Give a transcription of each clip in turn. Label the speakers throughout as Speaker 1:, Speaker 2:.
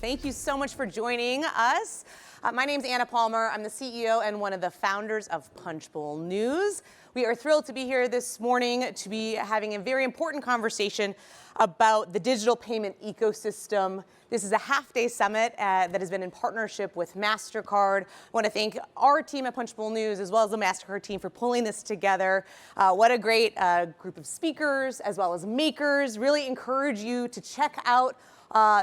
Speaker 1: Thank you so much for joining us. My name is Anna Palmer. I'm the CEO and one of the founders of Punchbowl News. We are thrilled to be here this morning to be having a very important conversation about the digital payment ecosystem. This is a half-day summit that has been in partnership with MasterCard. I want to thank our team at Punchbowl News as well as the MasterCard team for pulling this together. What a great group of speakers as well as makers. Really encourage you to check out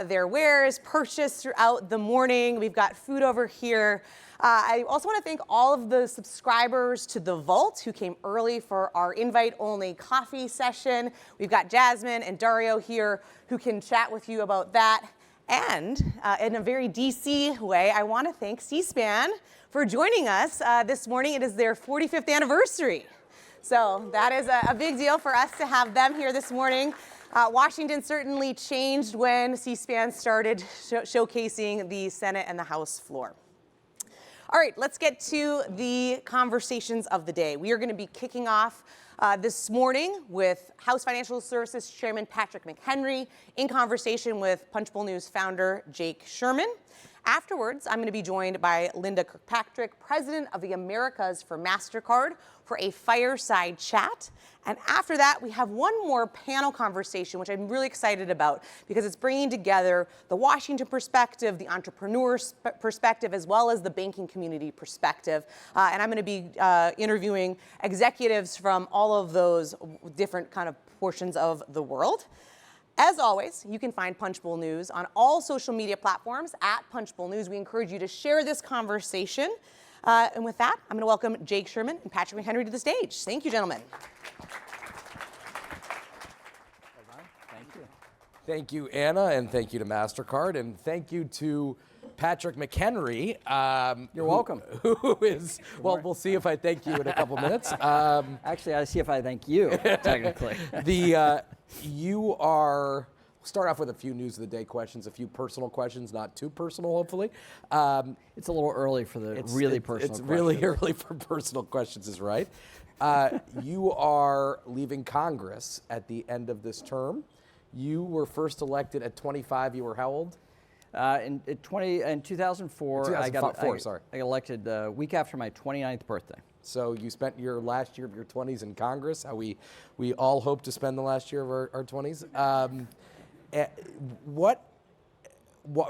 Speaker 1: their wares, purchase throughout the morning. We've got food over here. I also want to thank all of the subscribers to The Vault who came early for our invite-only coffee session. We've got Jasmine and Dario here who can chat with you about that. And in a very DC way, I want to thank C-SPAN for joining us this morning. It is their 45th anniversary. So that is a big deal for us to have them here this morning. Washington certainly changed when C-SPAN started showcasing the Senate and the House floor. All right, let's get to the conversations of the day. We are going to be kicking off this morning with House Financial Services Chairman Patrick McHenry in conversation with Punchbowl News founder Jake Sherman. Afterwards, I'm going to be joined by Linda Kirkpatrick, president of the Americas for MasterCard, for a fireside chat. And after that, we have one more panel conversation, which I'm really excited about because it's bringing together the Washington perspective, the entrepreneur perspective, as well as the banking community perspective. And I'm going to be interviewing executives from all of those different kind of portions of the world. As always, you can find Punchbowl News on all social media platforms at Punchbowl News. We encourage you to share this conversation. And with that, I'm going to welcome Jake Sherman and Patrick McHenry to the stage. Thank you, gentlemen.
Speaker 2: Thank you. Thank you, Anna, and thank you to MasterCard, and thank you to Patrick McHenry.
Speaker 3: You're welcome.
Speaker 2: Who is, well, we'll see if I thank you in a couple minutes.
Speaker 3: Actually, I see if I thank you, technically.
Speaker 2: You are, we'll start off with a few news of the day questions, a few personal questions, not too personal, hopefully.
Speaker 3: It's a little early for the really personal questions.
Speaker 2: It's really early for personal questions, is right. You are leaving Congress at the end of this term. You were first elected at 25. You were how old?
Speaker 3: In 2004, I got elected the week after my 29th birthday.
Speaker 2: So you spent your last year of your 20s in Congress, how we all hope to spend the last year of our 20s.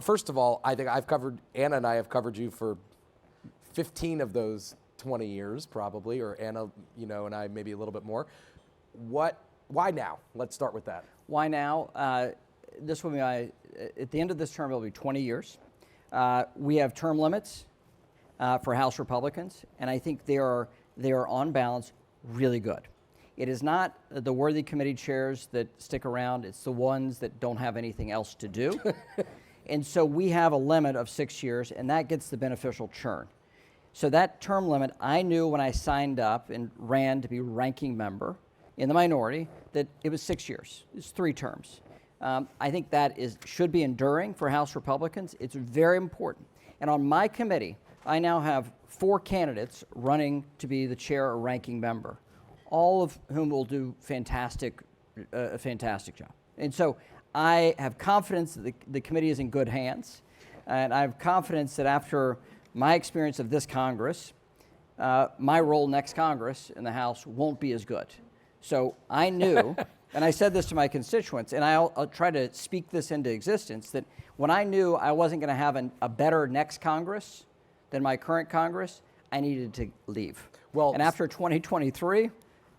Speaker 2: First of all, I think Anna and I have covered you for 15 of those 20 years probably, or Anna, and I maybe a little bit more. Why now? Let's start with that.
Speaker 3: Why now? This will be at the end of this term, it'll be 20 years. We have term limits for House Republicans, and I think they are on balance really good. It is not the worthy committee chairs that stick around, it's the ones that don't have anything else to do. And so we have a limit of 6 years, and that gets the beneficial churn. So that term limit, I knew when I signed up and ran to be ranking member in the minority that it was 6 years. It's 3 terms. I think that should be enduring for House Republicans. It's very important. And on my committee, I now have 4 candidates running to be the chair or ranking member, all of whom will do a fantastic job. And so I have confidence that the committee is in good hands, and I have confidence that after my experience of this Congress, my role next Congress in the House won't be as good. So I knew, and I said this to my constituents, and I'll try to speak this into existence, that when I knew I wasn't going to have a better next Congress than my current Congress, I needed to leave. Well, and after 2023,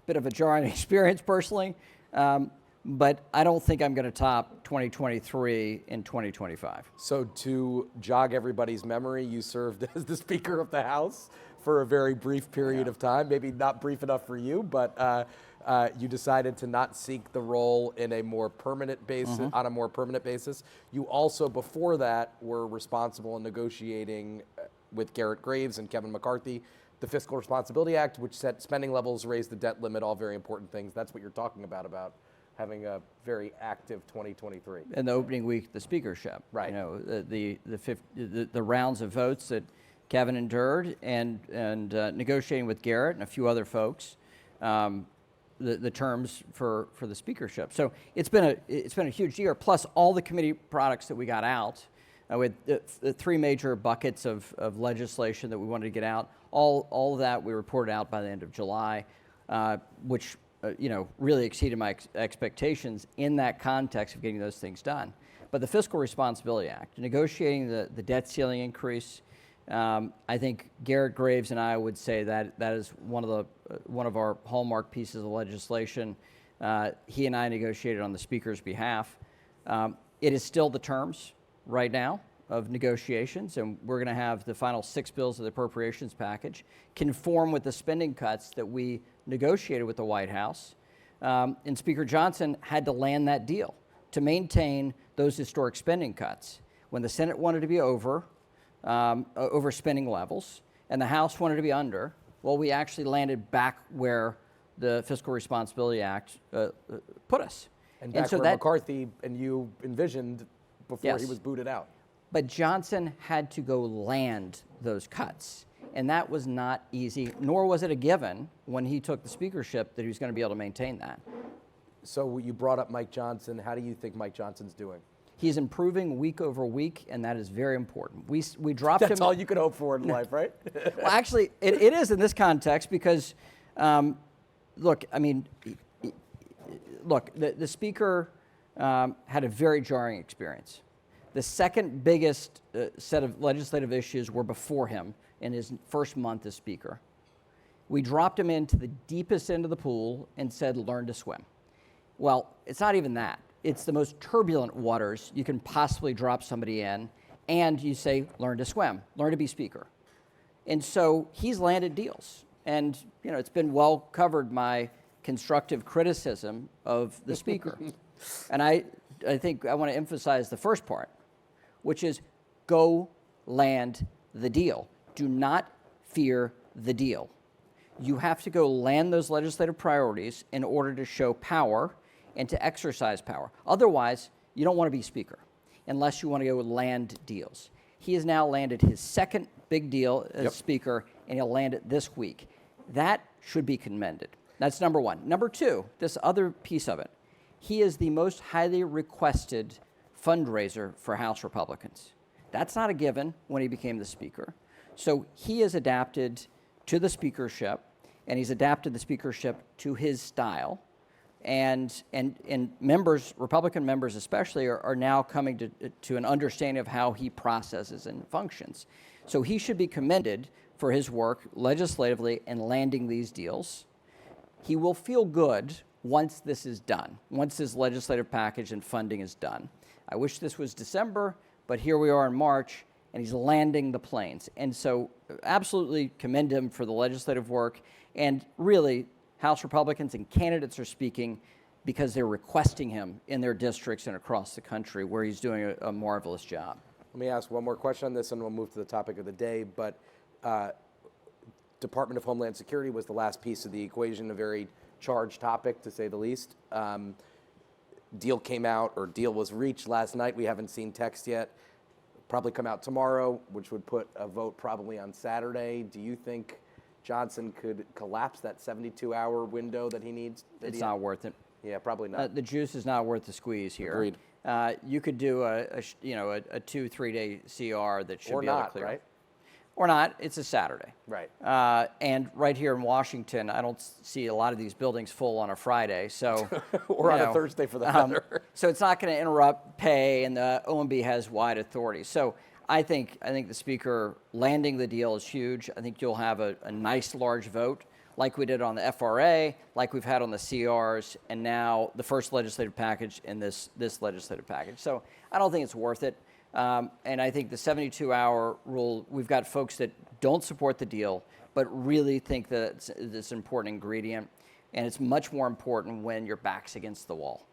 Speaker 3: bit of a jarring experience personally, but I don't think I'm going to top 2023 in 2025.
Speaker 2: So to jog everybody's memory, you served as the Speaker of the House for a very brief period of time, maybe not brief enough for you, but you decided to not seek the role in a more permanent basis, on a more permanent basis. You also, before that, were responsible in negotiating with Garrett Graves and Kevin McCarthy, the Fiscal Responsibility Act, which set spending levels, raised the debt limit, all very important things. That's what you're talking about having a very active 2023.
Speaker 3: In the opening week, the speakership.
Speaker 2: Right.
Speaker 3: The rounds of votes that Kevin endured and negotiating with Garrett and a few other folks. The terms for the speakership. So it's been a huge year, plus all the committee products that we got out We had the three major buckets of legislation that we wanted to get out. All of that we reported out by the end of July, which really exceeded my expectations in that context of getting those things done. But the Fiscal Responsibility Act, negotiating the debt ceiling increase, I think Garrett Graves and I would say that is one of our hallmark pieces of legislation. He and I negotiated on the Speaker's behalf. It is still the terms right now of negotiations, and we're going to have the final 6 bills of the appropriations package conform with the spending cuts that we negotiated with the White House. And Speaker Johnson had to land that deal to maintain those historic spending cuts. When the Senate wanted to be over spending levels, and the House wanted to be under, well, we actually landed back where the Fiscal Responsibility Act put us.
Speaker 2: And back
Speaker 3: so
Speaker 2: where McCarthy and you envisioned before he
Speaker 3: Yes.
Speaker 2: was booted out.
Speaker 3: But Johnson had to go land those cuts. And that was not easy, nor was it a given when he took the speakership that he was going to be able to maintain that.
Speaker 2: So you brought up Mike Johnson. How do you think Mike Johnson's doing?
Speaker 3: He's improving week over week, and that is very important. We dropped him.
Speaker 2: That's all you could hope for in life, right?
Speaker 3: Well, actually, it is in this context because, look, the speaker had a very jarring experience. The second biggest set of legislative issues were before him in his first month as speaker. We dropped him into the deepest end of the pool and said, learn to swim. Well, it's not even that. It's the most turbulent waters you can possibly drop somebody in, and you say, learn to swim, learn to be speaker. And so he's landed deals. And it's been well covered, my constructive criticism of the speaker. And I think I want to emphasize the first part, which is go land the deal. Do not fear the deal. You have to go land those legislative priorities in order to show power and to exercise power. Otherwise, you don't want to be speaker unless you want to go land deals. He has now landed his second big deal as speaker, and he'll land it this week. That should be commended. That's number one. Number two, this other piece of it. He is the most highly requested fundraiser for House Republicans. That's not a given when he became the speaker. So he has adapted to the speakership, and he's adapted the speakership to his style. And members, Republican members especially, are now coming to an understanding of how he processes and functions. So he should be commended for his work legislatively in landing these deals. He will feel good once this is done, once this legislative package and funding is done. I wish this was December, but here we are in March, and he's landing the planes. And so absolutely commend him for the legislative work. And really, House Republicans and candidates are speaking because they're requesting him in their districts and across the country, where he's doing a marvelous job.
Speaker 2: Let me ask one more question on this, and we'll move to the topic of the day. But Department of Homeland Security was the last piece of the equation, a very charged topic, to say the least. Deal came out, or deal was reached last night. We haven't seen text yet. Probably come out tomorrow, which would put a vote probably on Saturday. Do you think Johnson could collapse that 72-hour window that he needs?
Speaker 3: It's not worth it.
Speaker 2: Yeah, probably not.
Speaker 3: The juice is not worth the squeeze here.
Speaker 2: Agreed.
Speaker 3: You could do a 2-3 day CR that should
Speaker 2: Or
Speaker 3: be able to
Speaker 2: not,
Speaker 3: clear.
Speaker 2: right?
Speaker 3: Or not. It's a Saturday.
Speaker 2: Right.
Speaker 3: And right here in Washington, I don't see a lot of these buildings full on a Friday. So
Speaker 2: Or on a Thursday for that matter.
Speaker 3: So it's not going to interrupt pay, and the OMB has wide authority. So I think the Speaker landing the deal is huge. I think you'll have a nice large vote, like we did on the FRA, like we've had on the CRs, and now the first legislative package in this legislative package. So I don't think it's worth it. And I think the 72-hour rule, we've got folks that don't support the deal, but really think that it's an important ingredient. And it's much more important when your back's against the wall.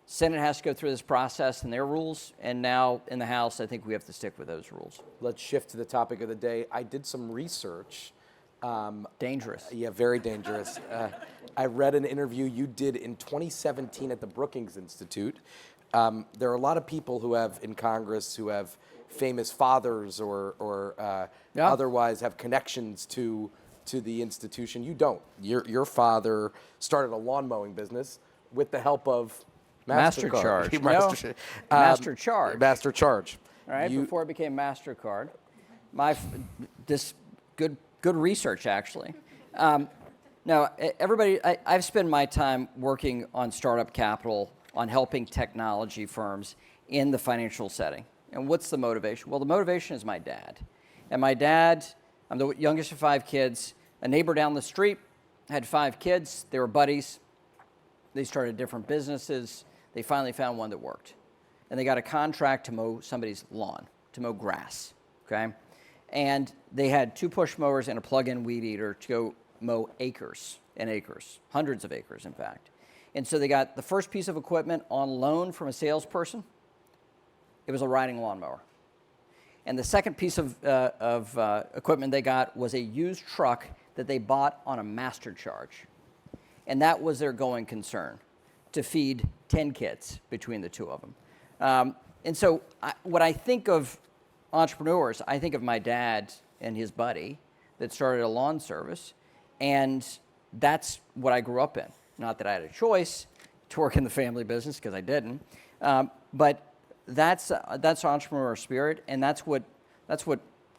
Speaker 3: Senate has to go through this process and their rules, and now in the House, I think we have to stick with those rules.
Speaker 2: Let's shift to the topic of the day. I did some research.
Speaker 3: Dangerous.
Speaker 2: Yeah, very dangerous. I read an interview you did in 2017 at the Brookings Institute. There are a lot of people who have in Congress who have famous fathers or otherwise have connections to the institution. You don't. Your father started a lawn mowing business with the help of
Speaker 3: Master
Speaker 2: MasterCard.
Speaker 3: Charge.
Speaker 2: Master Charge.
Speaker 3: Master Charge.
Speaker 2: Master Charge.
Speaker 3: right? Before it became MasterCard. This good research, actually. Now, everybody, I've spent my time working on startup capital, on helping technology firms in the financial setting. And what's the motivation? Well, the motivation is my dad. And my dad, I'm the youngest of 5 kids. A neighbor down the street had 5 kids. They were buddies. They started different businesses. They finally found one that worked. And they got a contract to mow somebody's lawn, to mow grass, okay? And they had 2 push mowers and a plug-in weed eater to go mow acres and acres, hundreds of acres, in fact. And so they got the first piece of equipment on loan from a salesperson. It was a riding lawnmower. And the second piece of equipment they got was a used truck that they bought on a master charge. And that was their going concern, to feed 10 kids between the 2 of them. And so when I think of entrepreneurs, I think of my dad and his buddy that started a lawn service, and that's what I grew up in. Not that I had a choice to work in the family business, because I didn't, but that's entrepreneur spirit, and that's what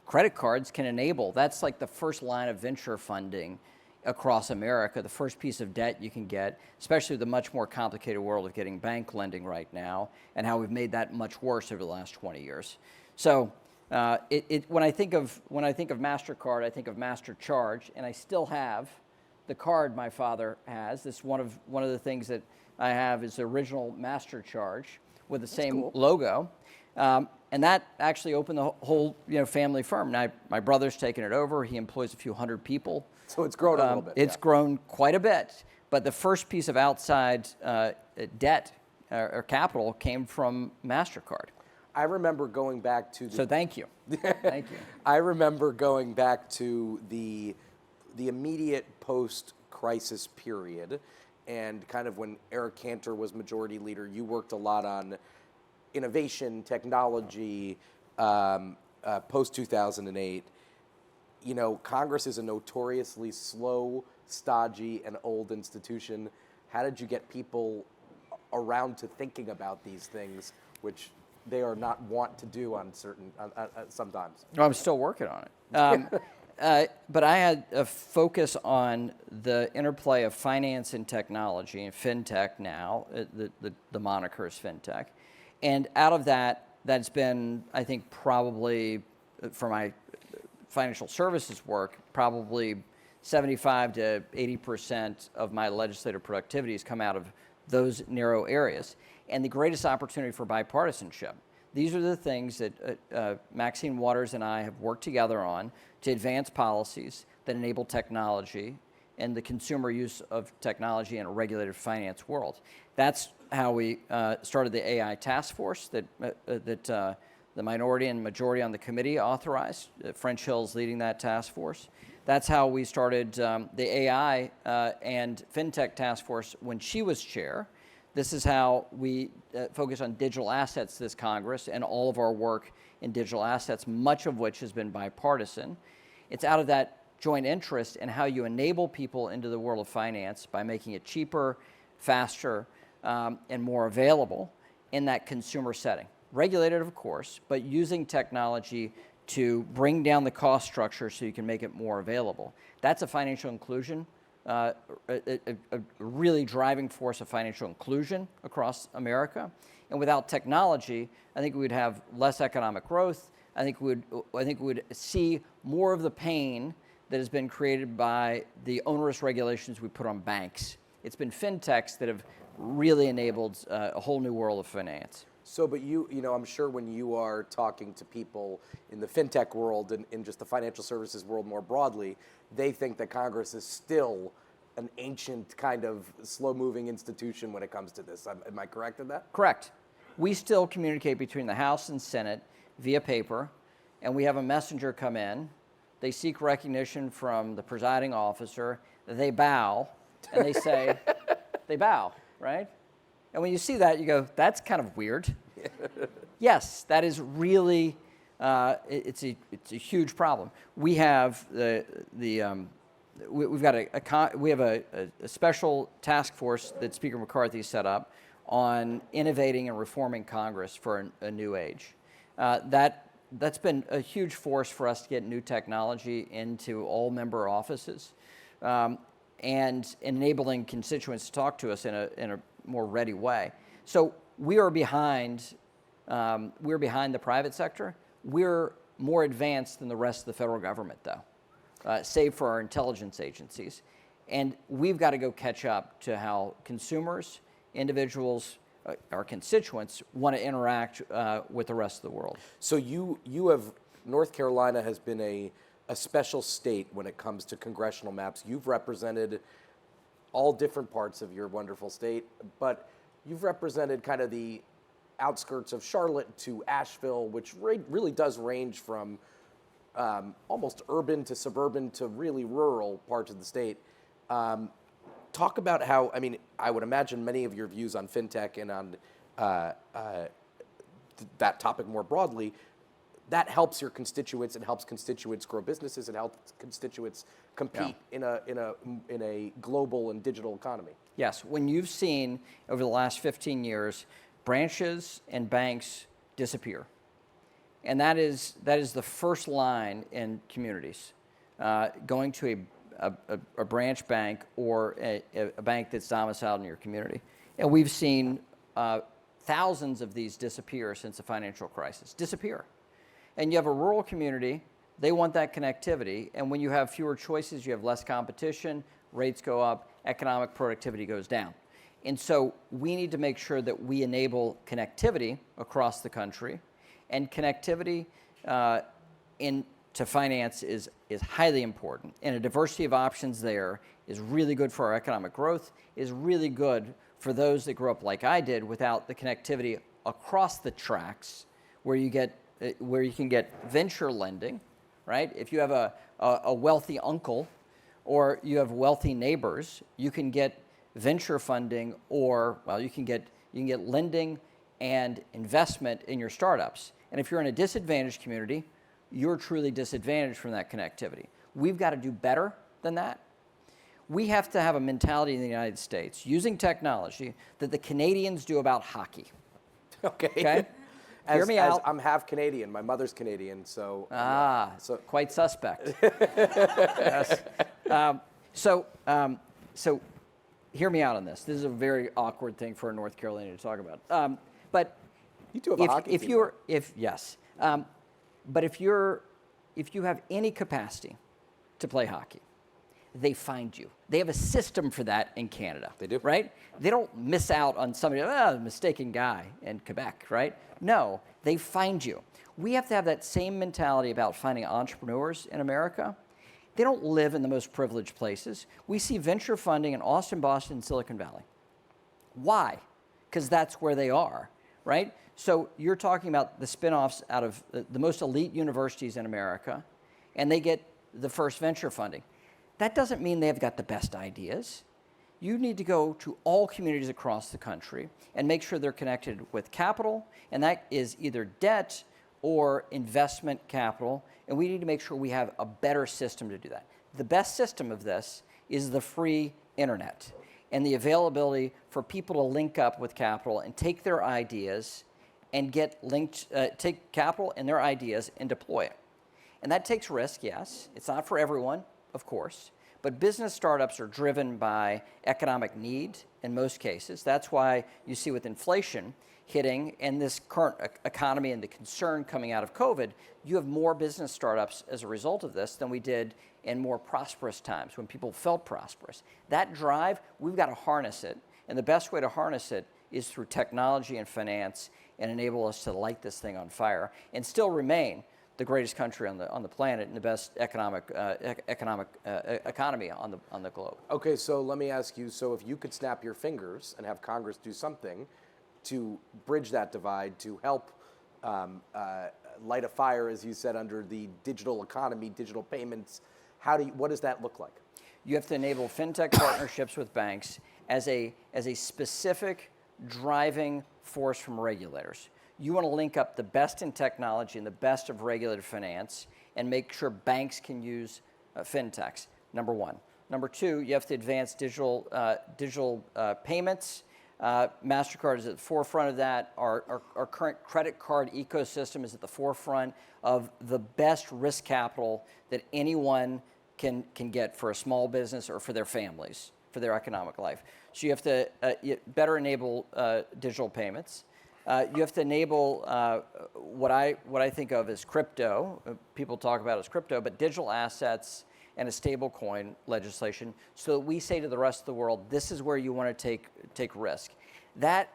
Speaker 3: credit cards can enable. That's like the first line of venture funding across America, the first piece of debt you can get, especially the much more complicated world of getting bank lending right now, and how we've made that much worse over the last 20 years. So when I think of MasterCard, I think of MasterCharge, and I still have the card my father has. This one of the things that I have is the original MasterCharge with the same logo. And that actually opened the whole family firm. Now, my brother's taken it over. He employs a few hundred people.
Speaker 2: So it's grown a little bit.
Speaker 3: It's grown quite a bit. But the first piece of outside debt or capital came from MasterCard.
Speaker 2: I remember going back to
Speaker 3: So thank you. Thank you.
Speaker 2: I remember going back to the immediate post-crisis period, and kind of when Eric Cantor was majority leader, you worked a lot on innovation, technology, post-2008. Congress is a notoriously slow, stodgy, and old institution. How did you get people around to thinking about these things, which they are not wont to do on sometimes?
Speaker 3: Well, I'm still working on it. But I had a focus on the interplay of finance and technology, and fintech now, the moniker is fintech. And out of that's been, I think, probably, for my financial services work, probably 75 to 80% of my legislative productivity has come out of those narrow areas. And the greatest opportunity for bipartisanship. These are the things that Maxine Waters and I have worked together on to advance policies that enable technology and the consumer use of technology in a regulated finance world. That's how we started the AI task force that the minority and majority on the committee authorized. French Hill's leading that task force. That's how we started the AI and FinTech task force when she was chair. This is how we focus on digital assets this Congress, and all of our work in digital assets, much of which has been bipartisan. It's out of that joint interest in how you enable people into the world of finance by making it cheaper, faster, and more available in that consumer setting. Regulated, of course, but using technology to bring down the cost structure so you can make it more available. That's a financial inclusion, a really driving force of financial inclusion across America. And without technology, I think we would have less economic growth. I think we would see more of the pain that has been created by the onerous regulations we put on banks. It's been fintechs that have really enabled a whole new world of finance.
Speaker 2: So, but I'm sure when you are talking to people in the fintech world and in just the financial services world more broadly, they think that Congress is still an ancient kind of slow-moving institution when it comes to this. Am I correct in that?
Speaker 3: Correct. We still communicate between the House and Senate via paper, and we have a messenger come in. They seek recognition from the presiding officer. They bow, and they say, they bow, right? And when you see that, you go, that's kind of weird. Yes, that is really, it's a huge problem. We have we have a special task force that Speaker McCarthy set up on innovating and reforming Congress for a new age. That's been a huge force for us to get new technology into all member offices, and enabling constituents to talk to us in a more ready way. So we are behind. We're behind the private sector. We're more advanced than the rest of the federal government, though, save for our intelligence agencies. And we've got to go catch up to how consumers, individuals, our constituents want to interact with the rest of the world.
Speaker 2: So North Carolina has been a special state when it comes to congressional maps. You've represented all different parts of your wonderful state, but you've represented kind of the outskirts of Charlotte to Asheville, which really does range from almost urban to suburban to really rural parts of the state. Talk about how, I mean, I would imagine many of your views on fintech and on that topic more broadly, that helps your constituents and helps constituents grow businesses and helps constituents compete in a global and digital economy.
Speaker 3: Yes, when you've seen over the last 15 years, branches and banks disappear. And that is the first line in communities, going to a branch bank or a bank that's domiciled in your community. And we've seen thousands of these disappear since the financial crisis, disappear. And you have a rural community, they want that connectivity, and when you have fewer choices, you have less competition, rates go up, economic productivity goes down. And so we need to make sure that we enable connectivity across the country, and connectivity to finance is highly important. And a diversity of options there is really good for our economic growth, is really good for those that grew up like I did without the connectivity across the tracks where you can get venture lending, right? If you have a wealthy uncle or you have wealthy neighbors, you can get venture funding, or you can get lending and investment in your startups. And if you're in a disadvantaged community, you're truly disadvantaged from that connectivity. We've got to do better than that. We have to have a mentality in the United States, using technology, that the Canadians do about hockey. Okay? Hear me out.
Speaker 2: I'm half Canadian. My mother's Canadian, so...
Speaker 3: Quite suspect. Yes. So hear me out on this. This is a very awkward thing for a North Carolinian to talk about. But
Speaker 2: you do have a hockey team.
Speaker 3: But if you have any capacity to play hockey, they find you. They have a system for that in Canada.
Speaker 2: They do.
Speaker 3: Right? They don't miss out on somebody, mistaken guy in Quebec, right? No, they find you. We have to have that same mentality about finding entrepreneurs in America. They don't live in the most privileged places. We see venture funding in Austin, Boston, Silicon Valley. Why? Because that's where they are, right? So you're talking about the spinoffs out of the most elite universities in America, and they get the first venture funding. That doesn't mean they've got the best ideas. You need to go to all communities across the country and make sure they're connected with capital, and that is either debt or investment capital, and we need to make sure we have a better system to do that. The best system of this is the free internet and the availability for people to link up with capital and take their ideas and take capital and their ideas and deploy it. And that takes risk, yes. It's not for everyone, of course, but business startups are driven by economic need in most cases. That's why you see with inflation hitting and this current economy and the concern coming out of COVID, you have more business startups as a result of this than we did in more prosperous times when people felt prosperous. That drive, we've got to harness it. And the best way to harness it is through technology and finance and enable us to light this thing on fire and still remain the greatest country on the planet and the best economy on the globe.
Speaker 2: Okay, so let me ask you, so if you could snap your fingers and have Congress do something to bridge that divide, to help light a fire, as you said, under the digital economy, digital payments, what does that look like?
Speaker 3: You have to enable fintech partnerships with banks as a specific driving force from regulators. You want to link up the best in technology and the best of regulated finance and make sure banks can use fintechs, number one. Number two, you have to advance digital payments MasterCard is at the forefront of that. Our current credit card ecosystem is at the forefront of the best risk capital that anyone can get for a small business or for their families, for their economic life. So you have to better enable digital payments. You have to enable what I think of as crypto. People talk about it as crypto, but digital assets and a stable coin legislation, so that we say to the rest of the world, this is where you want to take risk. That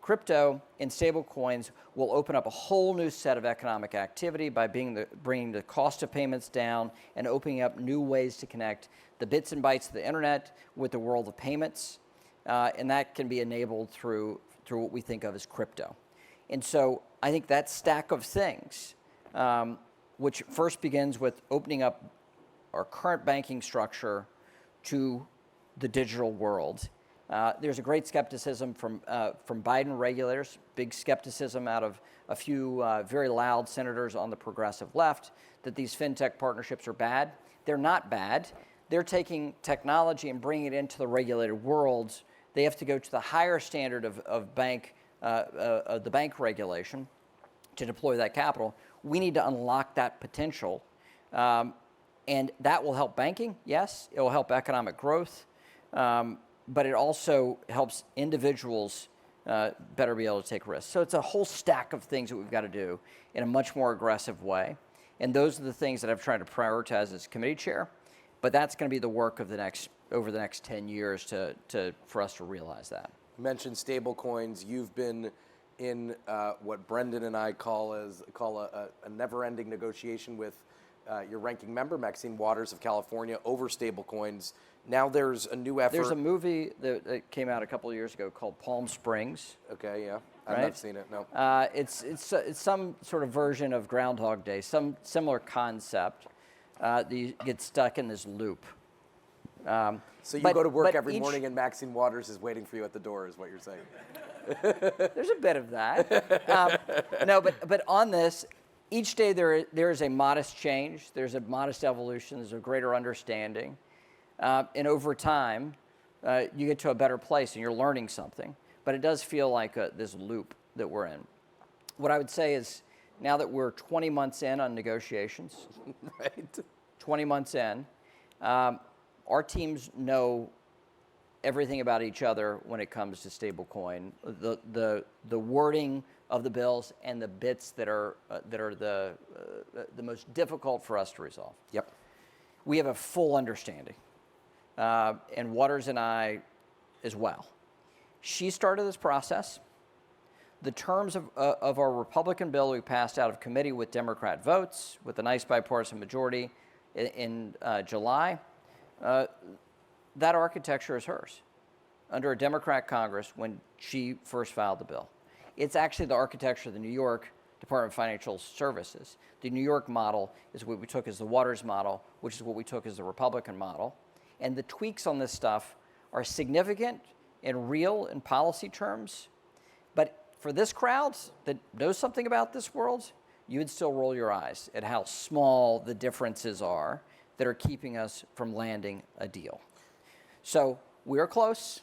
Speaker 3: crypto and stable coins will open up a whole new set of economic activity by bringing the cost of payments down and opening up new ways to connect the bits and bytes of the internet with the world of payments, and that can be enabled through what we think of as crypto. And so I think that stack of things, which first begins with opening up our current banking structure to the digital world. There's a great skepticism from Biden regulators, big skepticism out of a few very loud senators on the progressive left that these fintech partnerships are bad. They're not bad. They're taking technology and bringing it into the regulated world. They have to go to the higher standard of the bank regulation to deploy that capital. We need to unlock that potential. And that will help banking, yes. It will help economic growth, but it also helps individuals better be able to take risks. So it's a whole stack of things that we've got to do in a much more aggressive way. And those are the things that I've tried to prioritize as committee chair. But that's going to be the work of over the next 10 years for us to realize that.
Speaker 2: You mentioned stable coins. You've been in what Brendan and I call a never-ending negotiation with your ranking member, Maxine Waters of California, over stablecoins. Now there's a new effort.
Speaker 3: There's a movie that came out a couple of years ago called Palm Springs.
Speaker 2: Okay, yeah. I've
Speaker 3: Right?
Speaker 2: not seen it, no.
Speaker 3: It's some sort of version of Groundhog Day, some similar concept. That you get stuck in this loop.
Speaker 2: So you go to work every morning and Maxine Waters is waiting for you at the door, is what you're saying.
Speaker 3: There's a bit of that. No, but on this, each day there is a modest change. There's a modest evolution. There's a greater understanding. And over time, you get to a better place and you're learning something. But it does feel like this loop that we're in. What I would say is, now that we're 20 months in on negotiations,
Speaker 2: Right.
Speaker 3: 20 months in, our teams know everything about each other when it comes to stablecoin. The wording of the bills and the bits that are the most difficult for us to resolve.
Speaker 2: Yep.
Speaker 3: We have a full understanding, and Waters and I as well. She started this process. The terms of our Republican bill we passed out of committee with Democrat votes, with a nice bipartisan majority in July, that architecture is hers under a Democrat Congress when she first filed the bill. It's actually the architecture of the New York Department of Financial Services. The New York model is what we took as the Waters model, which is what we took as the Republican model. And the tweaks on this stuff are significant and real in policy terms. But for this crowd that knows something about this world, you would still roll your eyes at how small the differences are that are keeping us from landing a deal. So we're close.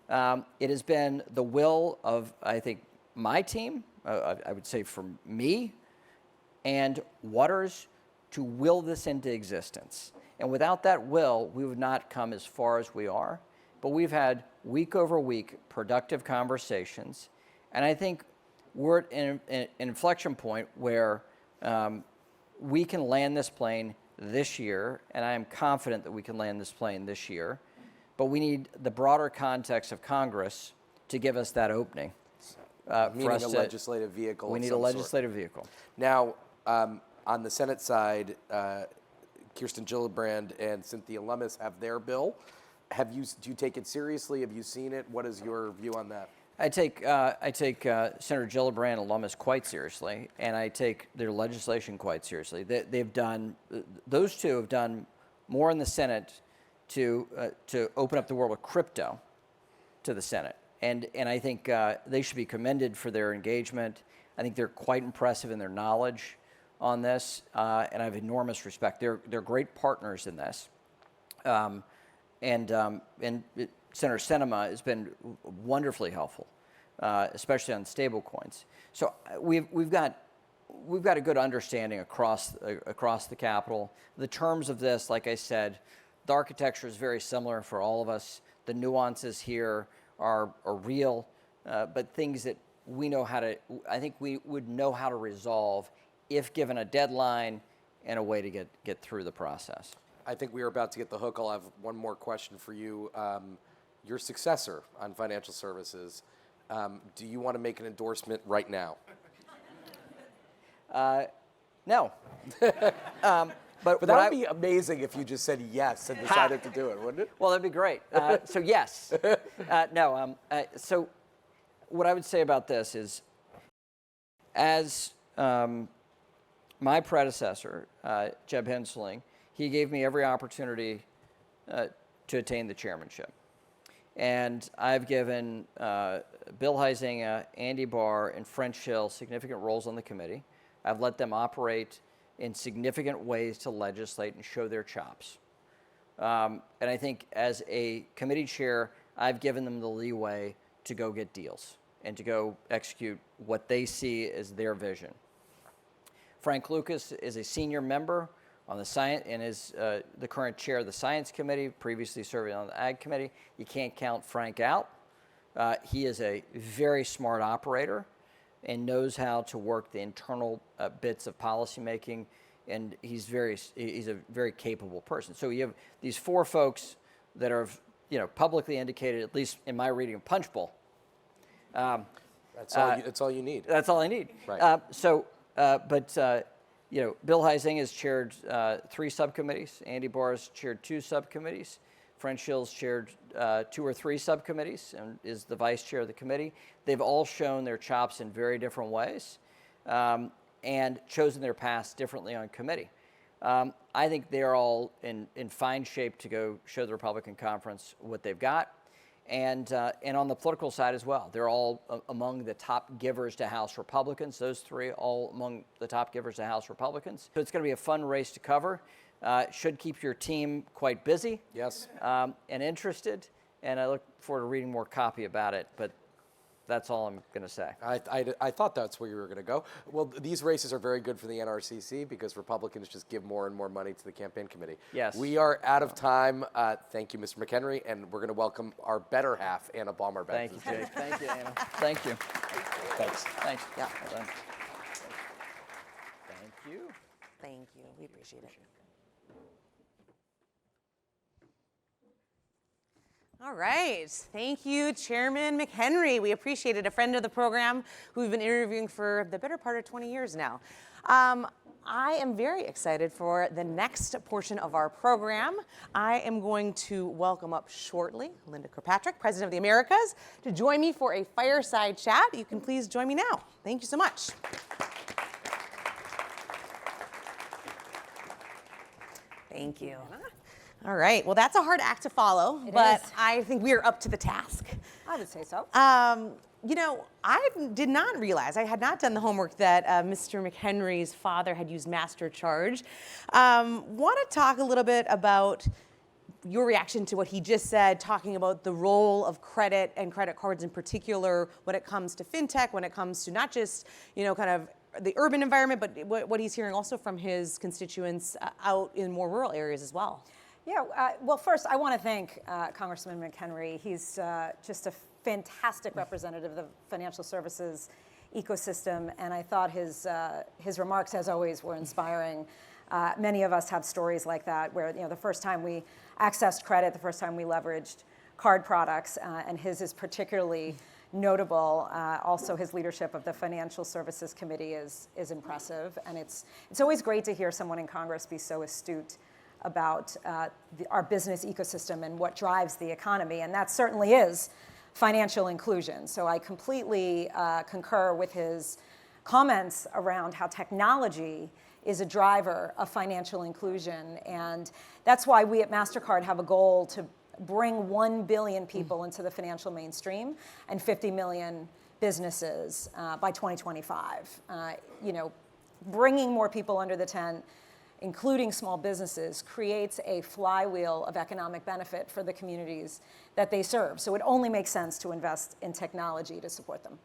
Speaker 3: It has been the will of, I think, my team, I would say from me, and Waters to will this into existence. And without that will, we would not come as far as we are. But we've had week over week productive conversations. And I think we're at an inflection point where we can land this plane this year, and I am confident that we can land this plane this year. But we need the broader context of Congress to give us that opening.
Speaker 2: Meaning a legislative vehicle.
Speaker 3: We need a legislative vehicle.
Speaker 2: Now, on the Senate side, Kirsten Gillibrand and Cynthia Lummis have their bill. Do you take it seriously? Have you seen it? What is your view on that?
Speaker 3: I take Senator Gillibrand and Lummis quite seriously, and I take their legislation quite seriously. Those two have done more in the Senate to open up the world of crypto to the Senate, and I think they should be commended for their engagement. I think they're quite impressive in their knowledge on this, and I have enormous respect. They're great partners in this, and Senator Sinema has been wonderfully helpful, especially on stable coins. So we've got a good understanding across the Capitol. The terms of this, like I said, the architecture is very similar for all of us. The nuances here are real, but things that we know how to, I think we would know how to resolve if given a deadline and a way to get through the process.
Speaker 2: I think we are about to get the hook. I'll have one more question for you. Your successor on financial services, do you want to make an endorsement right now?
Speaker 3: No.
Speaker 2: But that would be amazing if you just said yes and decided to do it, wouldn't it?
Speaker 3: Well, that'd be great. So yes. No. So what I would say about this is, as my predecessor, Jeb Hensling, he gave me every opportunity to attain the chairmanship. And I've given Bill Huizenga, Andy Barr, and French Hill significant roles on the committee. I've let them operate in significant ways to legislate and show their chops. And I think as a committee chair, I've given them the leeway to go get deals and to go execute what they see as their vision. Frank Lucas is a senior member on the science and is the current chair of the Science Committee, previously serving on the Ag Committee. You can't count Frank out. He is a very smart operator and knows how to work the internal bits of policymaking, and he's a very capable person. So you have these four folks that are, publicly indicated, at least in my reading of Punchbowl.
Speaker 2: That's all you need.
Speaker 3: That's all I need.
Speaker 2: Right.
Speaker 3: Bill Huizenga has chaired 3 subcommittees. Andy Barr has chaired 2 subcommittees. French Hill's chaired 2 or 3 subcommittees and is the vice chair of the committee. They've all shown their chops in very different ways and chosen their paths differently on committee. I think they're all in fine shape to go show the Republican conference what they've got. And on the political side as well. They're all among the top givers to House Republicans. Those 3 all among the top givers to House Republicans. So it's going to be a fun race to cover. Should keep your team quite busy.
Speaker 2: Yes.
Speaker 3: And interested. And I look forward to reading more copy about it. But that's all I'm going to say.
Speaker 2: I thought that's where you were going to go. Well, these races are very good for the NRCC because Republicans just give more and more money to the campaign committee.
Speaker 3: Yes.
Speaker 2: We are out of time. Thank you, Mr. McHenry, and we're going to welcome our better half, Anna Palmer, back.
Speaker 3: Thank you, Jake. Thank you, Anna. Thank you.
Speaker 2: Thanks.
Speaker 3: Thanks.
Speaker 1: Yeah.
Speaker 3: Thank you.
Speaker 1: Thank you. We appreciate it. All right. Thank you, Chairman McHenry. We appreciate it. A friend of the program who we've been interviewing for the better part of 20 years now. I am very excited for the next portion of our program. I am going to welcome up shortly Linda Kirkpatrick, President of the Americas, to join me for a fireside chat. You can please join me now. Thank you so much. Thank you. All right. Well, that's a hard act to follow, but I think we are up to the task.
Speaker 4: I would say so.
Speaker 1: I did not realize, I had not done the homework that Mr. McHenry's father had used MasterCharge. Want to talk a little bit about your reaction to what he just said, talking about the role of credit and credit cards in particular when it comes to fintech, when it comes to not just, kind of the urban environment, but what he's hearing also from his constituents out in more rural areas as well.
Speaker 4: Yeah, well, first, I want to thank Congressman McHenry. He's just a fantastic representative of the financial services ecosystem, and I thought his remarks, as always, were inspiring. Many of us have stories like that, where the first time we accessed credit, the first time we leveraged card products, and his is particularly notable. Also, his leadership of the Financial Services Committee is impressive, and it's always great to hear someone in Congress be so astute about our business ecosystem and what drives the economy, and that certainly is financial inclusion. So I completely concur with his comments around how technology is a driver of financial inclusion, and that's why we at MasterCard have a goal to bring 1 billion people into the financial mainstream and 50 million businesses by 2025. Bringing more people under the tent including small businesses, creates a flywheel of economic benefit for the communities that they serve. So it only makes sense to invest in technology to support them.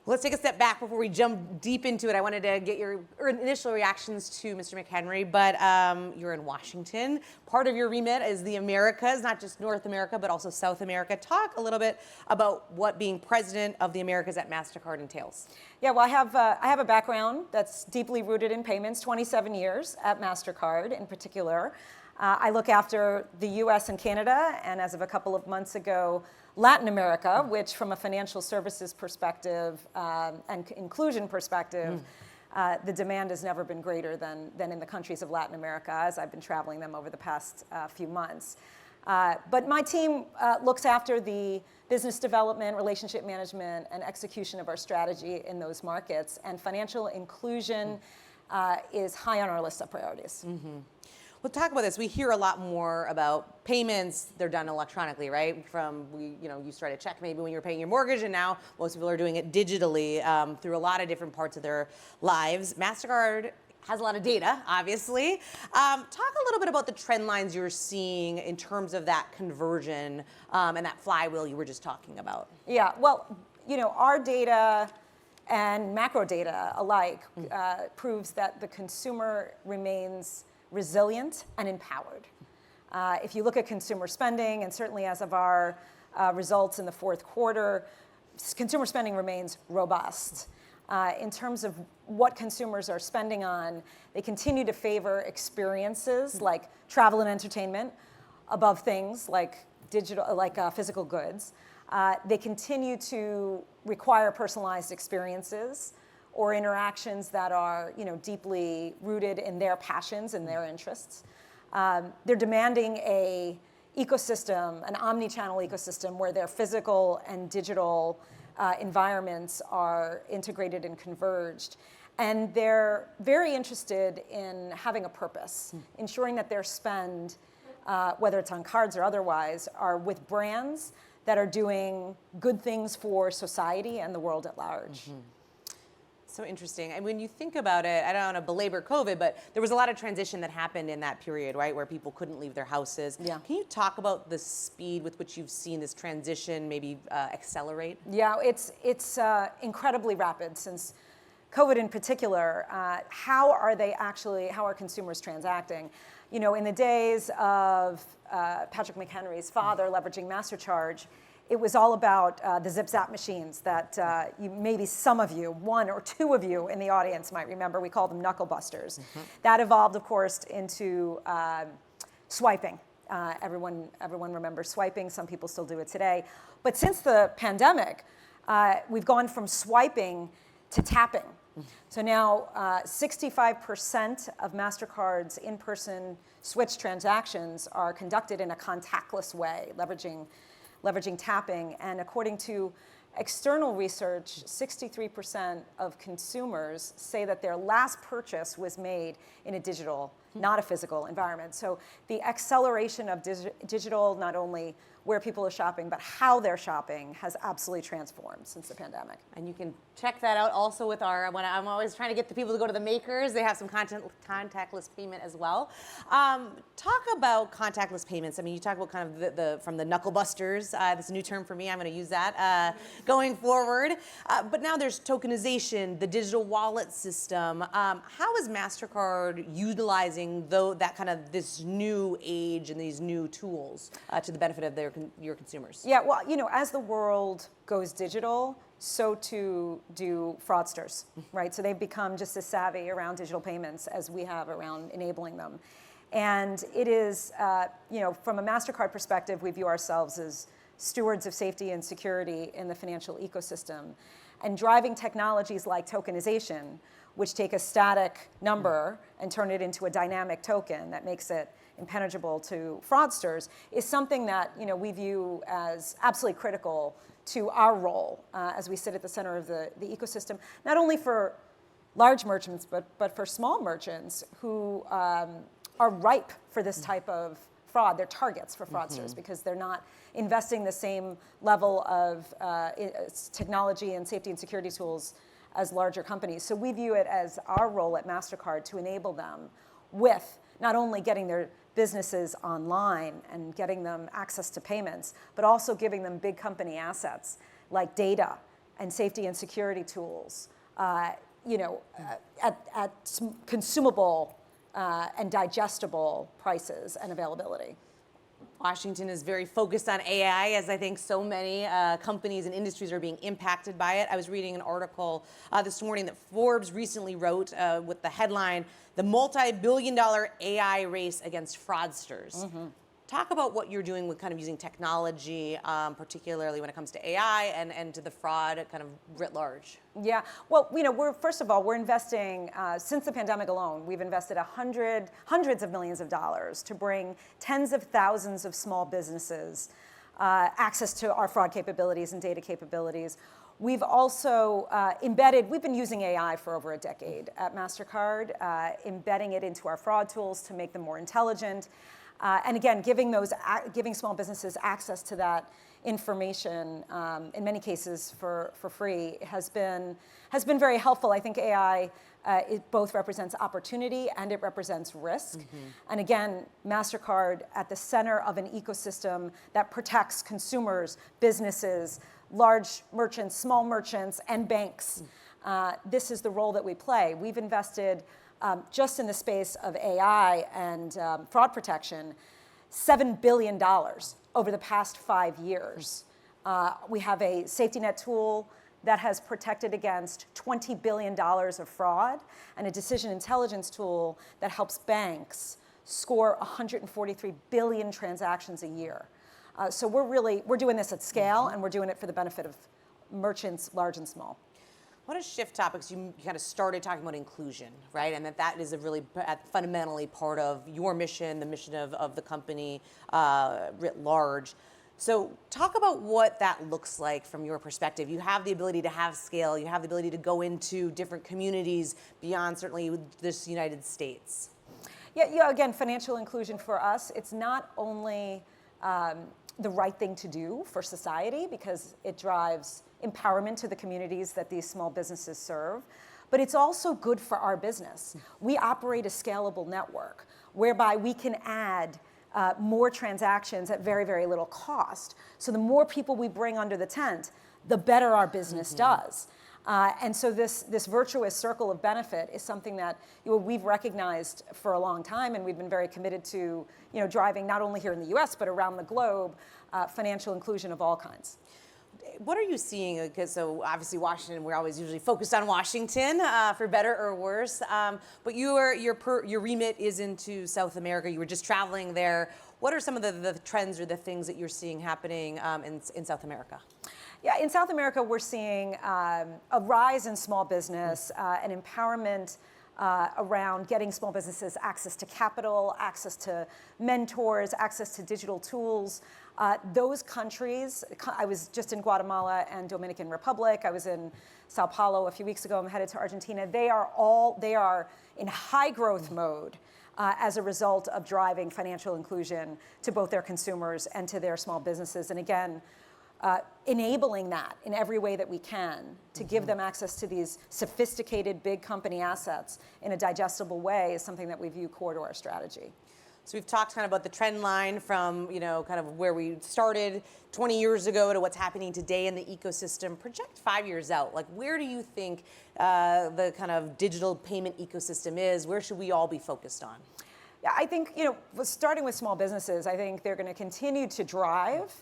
Speaker 1: Well, let's take a step back before we jump deep into it. I wanted to get your initial reactions to Mr. McHenry, but you're in Washington. Part of your remit is the Americas, not just North America, but also South America. Talk a little bit about what being president of the Americas at MasterCard entails.
Speaker 4: Yeah, well, I have a background that's deeply rooted in payments, 27 years at MasterCard in particular. I look after the US and Canada, and as of a couple of months ago, Latin America, which from a financial services perspective and inclusion perspective, the demand has never been greater than in the countries of Latin America, as I've been traveling them over the past few months. But my team looks after the business development, relationship management, and execution of our strategy in those markets, and financial inclusion is high on our list of priorities.
Speaker 1: We'll talk about this. We hear a lot more about payments. They're done electronically, right? You started check maybe when you were paying your mortgage, and now most people are doing it digitally through a lot of different parts of their lives. MasterCard has a lot of data, obviously. Talk a little bit about the trend lines you're seeing in terms of that conversion and that flywheel you were just talking about.
Speaker 4: Yeah, well, our data and macro data alike proves that the consumer remains resilient and empowered. If you look at consumer spending, and certainly as of our results in the fourth quarter, consumer spending remains robust. In terms of what consumers are spending on, they continue to favor experiences like travel and entertainment above things like physical goods. They continue to require personalized experiences or interactions that are deeply rooted in their passions and their interests. They're demanding an ecosystem, an omni-channel ecosystem, where their physical and digital environments are integrated and converged. And they're very interested in having a purpose, ensuring that their spend, whether it's on cards or otherwise, are with brands that are doing good things for society and the world at large.
Speaker 1: So interesting. And when you think about it, I don't want to belabor COVID, but there was a lot of transition that happened in that period, right, where people couldn't leave their houses.
Speaker 4: Yeah.
Speaker 1: Can you talk about the speed with which you've seen this transition maybe accelerate?
Speaker 4: Yeah, it's incredibly rapid since COVID in particular. How are consumers transacting? In the days of Patrick McHenry's father leveraging MasterCharge, it was all about the zip-zap machines that maybe some of you, one or two of you in the audience might remember. We called them knuckle busters. That evolved, of course, into swiping. Everyone remembers swiping. Some people still do it today. But since the pandemic, we've gone from swiping to tapping. So now 65% of MasterCard's in-person switch transactions are conducted in a contactless way, leveraging tapping. And according to external research, 63% of consumers say that their last purchase was made in a digital, not a physical environment. So the acceleration of digital, not only where people are shopping, but how they're shopping, has absolutely transformed since the pandemic.
Speaker 1: And you can check that out also with I'm always trying to get the people to go to the makers. They have some contactless payment as well. Talk about contactless payments. I mean, you talk about kind of from the knuckle busters. That's a new term for me. I'm going to use that going forward. But now there's tokenization, the digital wallet system. How is MasterCard utilizing this new age and these new tools to the benefit of your consumers?
Speaker 4: Yeah, well, as the world goes digital, so too do fraudsters, right? So they've become just as savvy around digital payments as we have around enabling them. And it is, from a MasterCard perspective, we view ourselves as stewards of safety and security in the financial ecosystem. And driving technologies like tokenization, which take a static number and turn it into a dynamic token that makes it impenetrable to fraudsters, is something that we view as absolutely critical to our role as we sit at the center of the ecosystem, not only for large merchants, but for small merchants who are ripe for this type of fraud. They're targets for fraudsters because they're not investing the same level of technology and safety and security tools as larger companies. So we view it as our role at MasterCard to enable them with not only getting their businesses online and getting them access to payments, but also giving them big company assets like data and safety and security tools, at consumable and digestible prices and availability.
Speaker 1: Washington is very focused on AI, as I think so many companies and industries are being impacted by it. I was reading an article this morning that Forbes recently wrote with the headline, "The Multi-Billion-Dollar AI Race Against Fraudsters." Talk about what you're doing with kind of using technology, particularly when it comes to AI and to the fraud kind of writ large.
Speaker 4: Yeah, well, first of all, we're investing, since the pandemic alone, we've invested hundreds of millions of dollars to bring tens of thousands of small businesses access to our fraud capabilities and data capabilities. We've also we've been using AI for over a decade at MasterCard, embedding it into our fraud tools to make them more intelligent. And again, giving small businesses access to that information, in many cases for free, has been very helpful. I think AI it both represents opportunity and it represents risk. And again, MasterCard at the center of an ecosystem that protects consumers, businesses, large merchants, small merchants, and banks. This is the role that we play. We've invested just in the space of AI and fraud protection, $7 billion over the past 5 years. We have a safety net tool that has protected against $20 billion of fraud, and a decision intelligence tool that helps banks score 143 billion transactions a year. So we're doing this at scale, and we're doing it for the benefit of merchants, large and small.
Speaker 1: I want to shift topics. You kind of started talking about inclusion, right? And that is a really fundamentally part of your mission, the mission of the company writ large. So talk about what that looks like from your perspective. You have the ability to have scale. You have the ability to go into different communities beyond certainly this United States.
Speaker 4: Yeah, again, financial inclusion for us, it's not only the right thing to do for society because it drives empowerment to the communities that these small businesses serve, but it's also good for our business. We operate a scalable network whereby we can add more transactions at very, very little cost. So the more people we bring under the tent, the better our business does. And so this virtuous circle of benefit is something that we've recognized for a long time, and we've been very committed to driving not only here in the US, but around the globe, financial inclusion of all kinds.
Speaker 1: What are you seeing? Because so obviously Washington, we're always usually focused on Washington, for better or worse. But your remit is into South America. You were just traveling there. What are some of the trends or the things that you're seeing happening in South America?
Speaker 4: Yeah, in South America, we're seeing a rise in small business, an empowerment around getting small businesses access to capital, access to mentors, access to digital tools. Those countries, I was just in Guatemala and Dominican Republic. I was in Sao Paulo a few weeks ago. I'm headed to Argentina. They are in high growth mode as a result of driving financial inclusion to both their consumers and to their small businesses. And again, enabling that in every way that we can to give them access to these sophisticated big company assets in a digestible way is something that we view core to our strategy.
Speaker 1: So we've talked kind of about the trend line from, kind of where we started 20 years ago to what's happening today in the ecosystem. Project 5 years out. Like, where do you think the kind of digital payment ecosystem is? Where should we all be focused on?
Speaker 4: Yeah, I think, starting with small businesses, I think they're going to continue to drive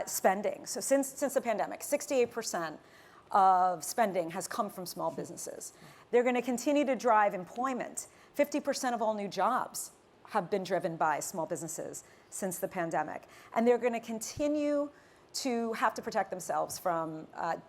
Speaker 4: spending. So since the pandemic, 68% of spending has come from small businesses. They're going to continue to drive employment. 50% of all new jobs have been driven by small businesses since the pandemic. And they're going to continue to have to protect themselves from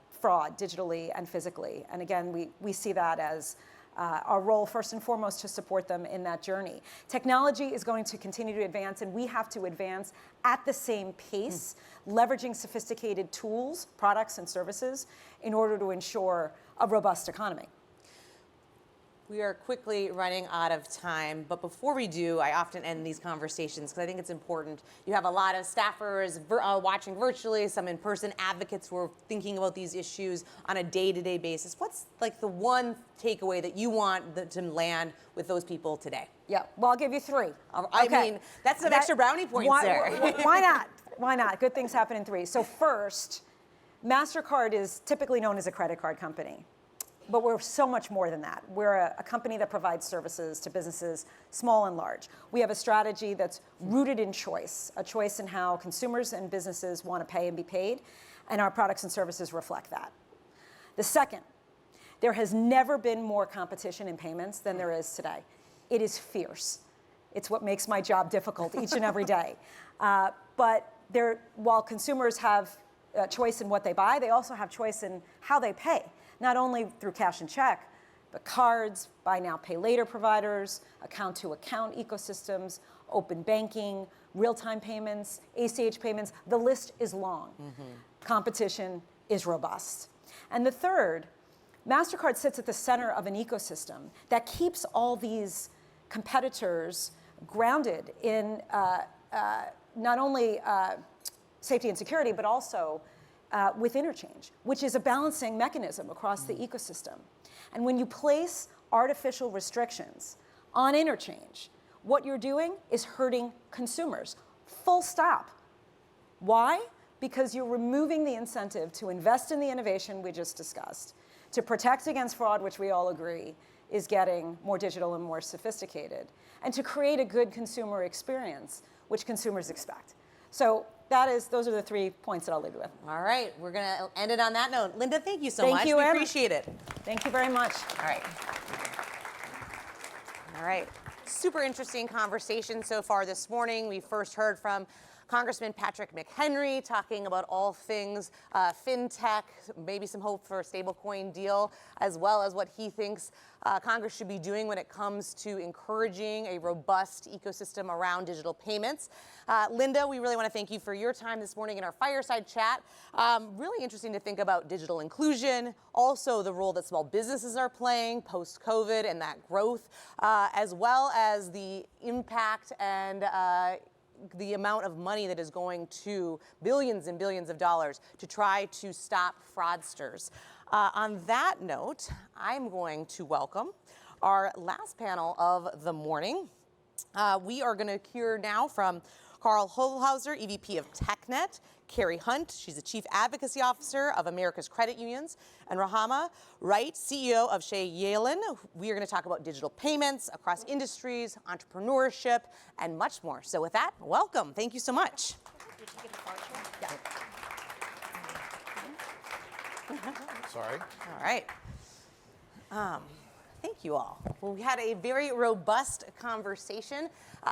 Speaker 4: fraud digitally and physically. And again, we see that as our role, first and foremost, to support them in that journey. Technology is going to continue to advance, and we have to advance at the same pace, leveraging sophisticated tools, products, and services in order to ensure a robust economy.
Speaker 1: We are quickly running out of time, but before we do, I often end these conversations because I think it's important. You have a lot of staffers watching virtually, some in-person advocates who are thinking about these issues on a day-to-day basis. What's like the one takeaway that you want to land with those people today?
Speaker 4: Yeah, well, I'll give you 3.
Speaker 1: I mean, that's some extra brownie points there.
Speaker 4: Why not? Why not? Good things happen in 3. So first, MasterCard is typically known as a credit card company. But we're so much more than that. We're a company that provides services to businesses, small and large. We have a strategy that's rooted in choice, a choice in how consumers and businesses want to pay and be paid, and our products and services reflect that. The second, there has never been more competition in payments than there is today. It is fierce. It's what makes my job difficult each and every day. But while consumers have choice in what they buy, they also have choice in how they pay. Not only through cash and check, but cards, buy now, pay later providers, account-to-account ecosystems, open banking, real-time payments, ACH payments. The list is long. Competition is robust. And the third, MasterCard sits at the center of an ecosystem that keeps all these competitors grounded in not only safety and security, but also with interchange, which is a balancing mechanism across the ecosystem. And when you place artificial restrictions on interchange, what you're doing is hurting consumers, full stop. Why? Because you're removing the incentive to invest in the innovation we just discussed, to protect against fraud, which we all agree is getting more digital and more sophisticated, and to create a good consumer experience, which consumers expect. So those are the 3 points that I'll leave you with.
Speaker 1: All right, we're going to end it on that note. Linda, thank you so much.
Speaker 4: Thank you,
Speaker 1: We
Speaker 4: Anna.
Speaker 1: appreciate it.
Speaker 4: Thank you very much.
Speaker 1: All right. All right. Super interesting conversation so far this morning. We first heard from Congressman Patrick McHenry talking about all things fintech, maybe some hope for a stablecoin deal, as well as what he thinks Congress should be doing when it comes to encouraging a robust ecosystem around digital payments. Linda, we really want to thank you for your time this morning in our fireside chat. Really interesting to think about digital inclusion, also the role that small businesses are playing post-COVID and that growth, as well as the impact and the amount of money that is going to billions and billions of dollars to try to stop fraudsters. On that note, I'm going to welcome our last panel of the morning. We are going to hear now from Carl Holhauser, EVP of TechNet, Carrie Hunt, she's the Chief Advocacy Officer of America's Credit Unions, and Rahama Wright, CEO of Shea Yalen. We are going to talk about digital payments across industries, entrepreneurship, and much more. So with that, welcome. Thank you so much.
Speaker 5: Sorry.
Speaker 1: All right. Thank you all. Well, we had a very robust conversation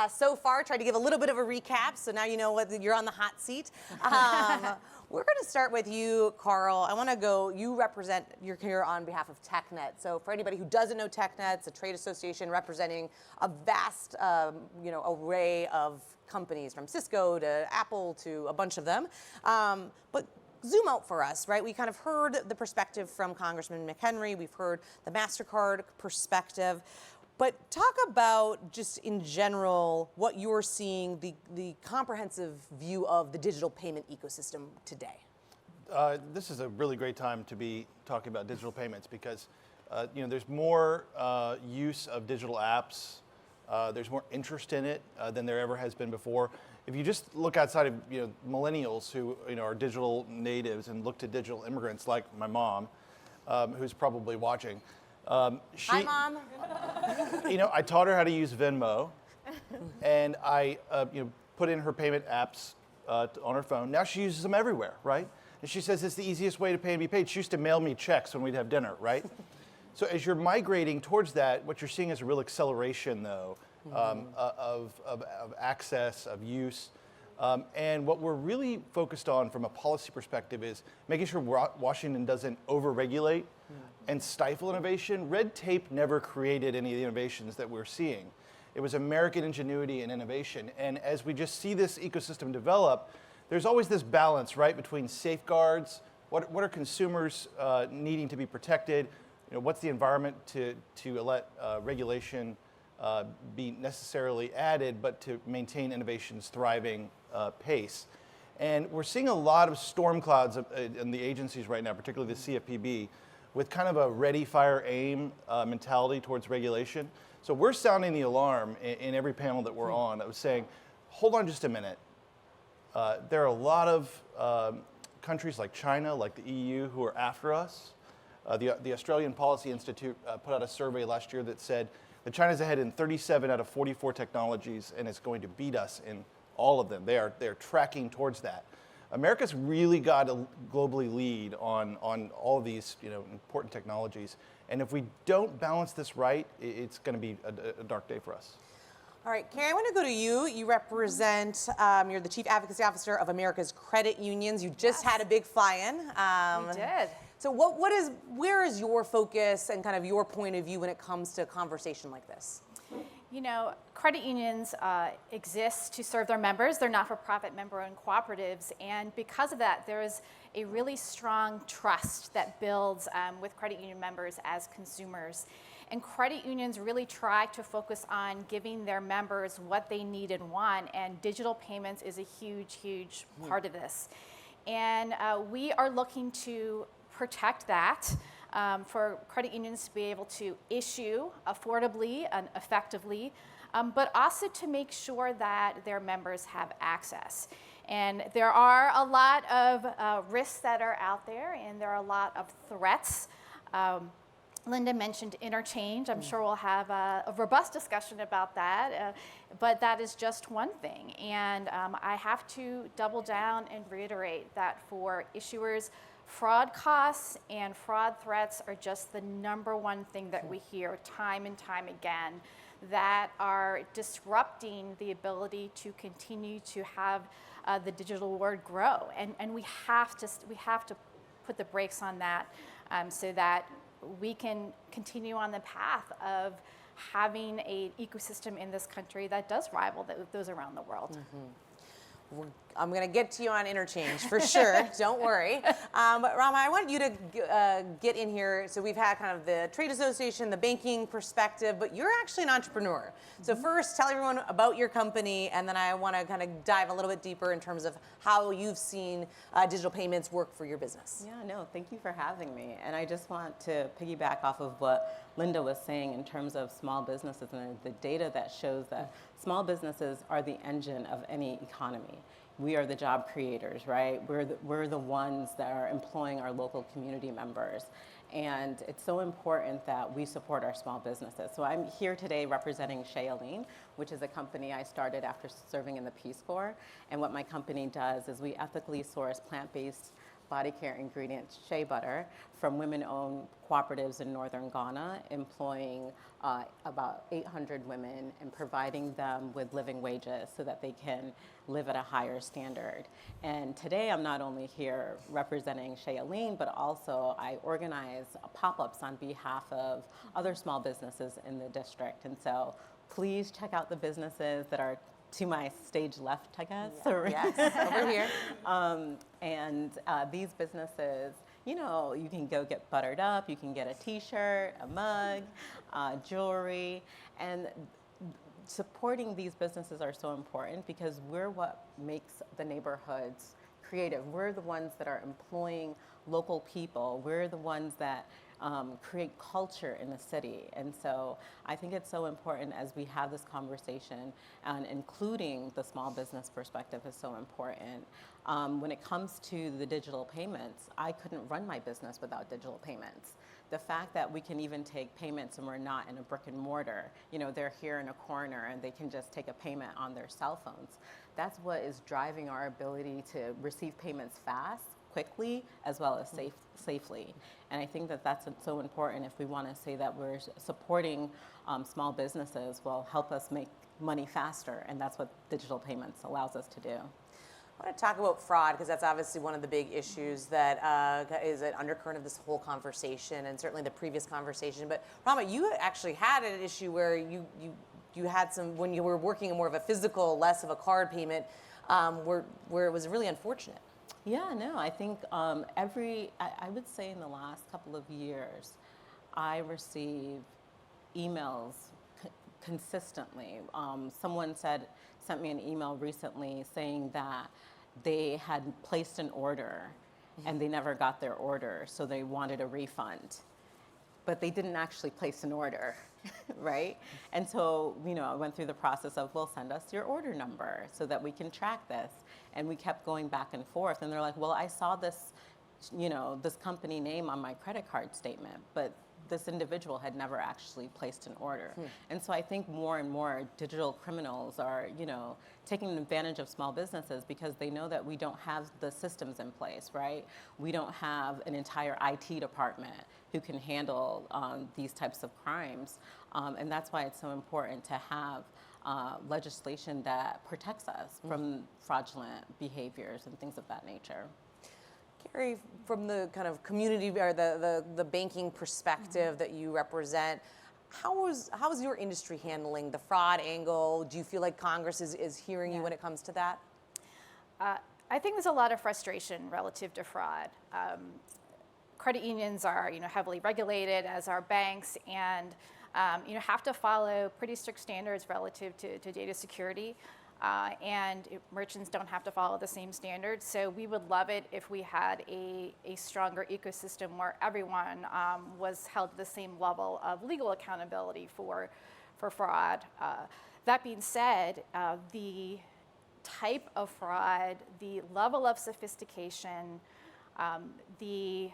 Speaker 1: so far. Tried to give a little bit of a recap, so now you know what you're on the hot seat. We're going to start with you, Carl. I want to go. You're here on behalf of TechNet. So for anybody who doesn't know TechNet, it's a trade association representing a vast, array of companies, from Cisco to Apple to a bunch of them. But zoom out for us, right? We kind of heard the perspective from Congressman McHenry. We've heard the MasterCard perspective. But talk about, just in general, what you're seeing, the comprehensive view of the digital payment ecosystem today.
Speaker 5: This is a really great time to be talking about digital payments because there's more use of digital apps. There's more interest in it than there ever has been before. If you just look outside of millennials who are digital natives and look to digital immigrants like my mom, who's probably watching.
Speaker 1: Hi, Mom.
Speaker 5: I taught her how to use Venmo, and I put in her payment apps on her phone. Now she uses them everywhere, right? And she says it's the easiest way to pay and be paid. She used to mail me checks when we'd have dinner, right? So as you're migrating towards that, what you're seeing is a real acceleration, though, of access, of use. And what we're really focused on from a policy perspective is making sure Washington doesn't over-regulate and stifle innovation. Red tape never created any of the innovations that we're seeing. It was American ingenuity and innovation. And as we just see this ecosystem develop, there's always this balance, right, between safeguards, what are consumers needing to be protected, what's the environment to let regulation be necessarily added, but to maintain innovation's thriving pace. And we're seeing a lot of storm clouds in the agencies right now, particularly the CFPB, with kind of a ready, fire, aim mentality towards regulation. So we're sounding the alarm in every panel that we're on. I was saying, hold on just a minute. There are a lot of countries like China, like the EU, who are after us. The Australian Policy Institute put out a survey last year that said that China's ahead in 37 out of 44 technologies, and it's going to beat us in all of them. They're tracking towards that. America's really got to globally lead on all of these important technologies. And if we don't balance this right, it's going to be a dark day for us.
Speaker 1: All right, Carrie, I want to go to you. You represent, you're the Chief Advocacy Officer of America's Credit Unions. You just had a big fly-in.
Speaker 6: We did.
Speaker 1: So where is your focus and kind of your point of view when it comes to a conversation like this?
Speaker 6: Credit unions exist to serve their members. They're not-for-profit member-owned cooperatives, and because of that, there is a really strong trust that builds with credit union members as consumers. And credit unions really try to focus on giving their members what they need and want, and digital payments is a huge, huge part of this. And we are looking to protect that. For credit unions to be able to issue affordably and effectively, but also to make sure that their members have access. And there are a lot of risks that are out there, and there are a lot of threats. Linda mentioned interchange. I'm sure we'll have a robust discussion about that, but that is just one thing. And I have to double down and reiterate that for issuers, fraud costs and fraud threats are just the number one thing that we hear time and time again that are disrupting the ability to continue to have the digital world grow. And we have to put the brakes on that so that we can continue on the path of having an ecosystem in this country that does rival those around the world.
Speaker 1: I'm going to get to you on interchange for sure. Don't worry. But Rama, I want you to get in here. So we've had kind of the trade association, the banking perspective, but you're actually an entrepreneur. So first, tell everyone about your company, and then I want to kind of dive a little bit deeper in terms of how you've seen digital payments work for your business.
Speaker 7: Yeah, no, thank you for having me. And I just want to piggyback off of what Linda was saying in terms of small businesses and the data that shows that small businesses are the engine of any economy. We are the job creators, right? We're the ones that are employing our local community members. And it's so important that we support our small businesses. So I'm here today representing Shea Aline, which is a company I started after serving in the Peace Corps. And what my company does is we ethically source plant-based body care ingredient shea butter from women-owned cooperatives in northern Ghana, employing about 800 women and providing them with living wages so that they can live at a higher standard. And today I'm not only here representing Shea Aline, but also I organize pop-ups on behalf of other small businesses in the district. And so please check out the businesses that are to my stage left, I guess.
Speaker 1: Yes, over here.
Speaker 7: And these businesses, you can go get buttered up, you can get a t-shirt, a mug, jewelry, and supporting these businesses are so important because we're what makes the neighborhoods creative. We're the ones that are employing local people. We're the ones that create culture in the city. And so I think it's so important as we have this conversation, and including the small business perspective is so important. When it comes to the digital payments, I couldn't run my business without digital payments. The fact that we can even take payments and we're not in a brick and mortar, they're here in a corner and they can just take a payment on their cell phones. That's what is driving our ability to receive payments fast, quickly, as well as safely. And I think that that's so important if we want to say that we're supporting small businesses will help us make money faster, and that's what digital payments allows us to do.
Speaker 1: I want to talk about fraud because that's obviously one of the big issues that is an undercurrent of this whole conversation and certainly the previous conversation. But Rama, you actually had an issue where you had some, when you were working more of a physical, less of a card payment, where it was really unfortunate.
Speaker 7: Yeah, no, I think I would say in the last couple of years, I receive emails consistently. Someone sent me an email recently saying that they had placed an order and they never got their order, so they wanted a refund. But they didn't actually place an order, right? And so, I went through the process of, well, send us your order number so that we can track this. And we kept going back and forth. And they're like, well, I saw this, this company name on my credit card statement, but this individual had never actually placed an order. And so I think more and more digital criminals are, taking advantage of small businesses because they know that we don't have the systems in place, right? We don't have an entire IT department who can handle these types of crimes. And that's why it's so important to have legislation that protects us from fraudulent behaviors and things of that nature.
Speaker 1: Carrie, from the kind of community or the banking perspective that you represent, how is your industry handling the fraud angle? Do you feel like Congress is hearing you when it comes to that?
Speaker 6: I think there's a lot of frustration relative to fraud. Credit unions are, heavily regulated, as are banks, and have to follow pretty strict standards relative to data security. And merchants don't have to follow the same standards. So we would love it if we had a stronger ecosystem where everyone was held to the same level of legal accountability for fraud. That being said, the type of fraud, the level of sophistication, the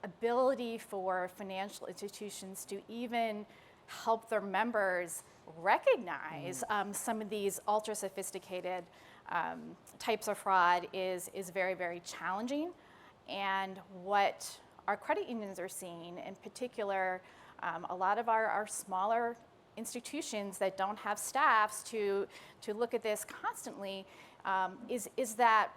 Speaker 6: ability for financial institutions to even help their members recognize some of these ultra sophisticated types of fraud is very, very challenging. And what our credit unions are seeing, in particular, a lot of our smaller institutions that don't have staffs to look at this constantly, is that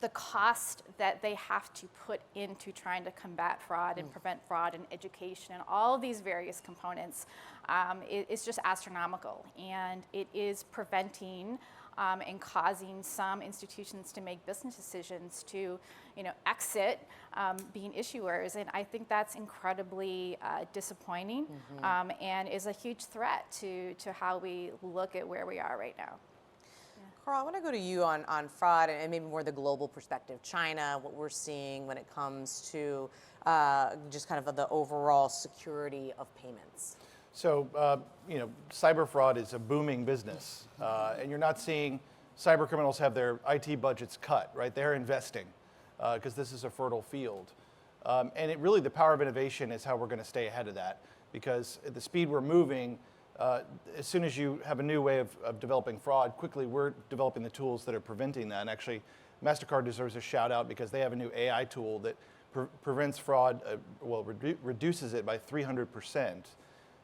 Speaker 6: the cost that they have to put into trying to combat fraud and prevent fraud and education and all of these various components is just astronomical. And it is preventing and causing some institutions to make business decisions to exit being issuers. And I think that's incredibly disappointing and is a huge threat to how we look at where we are right now.
Speaker 1: Carl, I want to go to you on fraud and maybe more the global perspective. China, what we're seeing when it comes to just kind of the overall security of payments.
Speaker 5: So, cyber fraud is a booming business, and you're not seeing cyber criminals have their IT budgets cut, right? They're investing because this is a fertile field. And the power of innovation is how we're going to stay ahead of that, because at the speed we're moving, as soon as you have a new way of developing fraud, quickly we're developing the tools that are preventing that. And actually, MasterCard deserves a shout out because they have a new AI tool that prevents fraud, reduces it by 300%.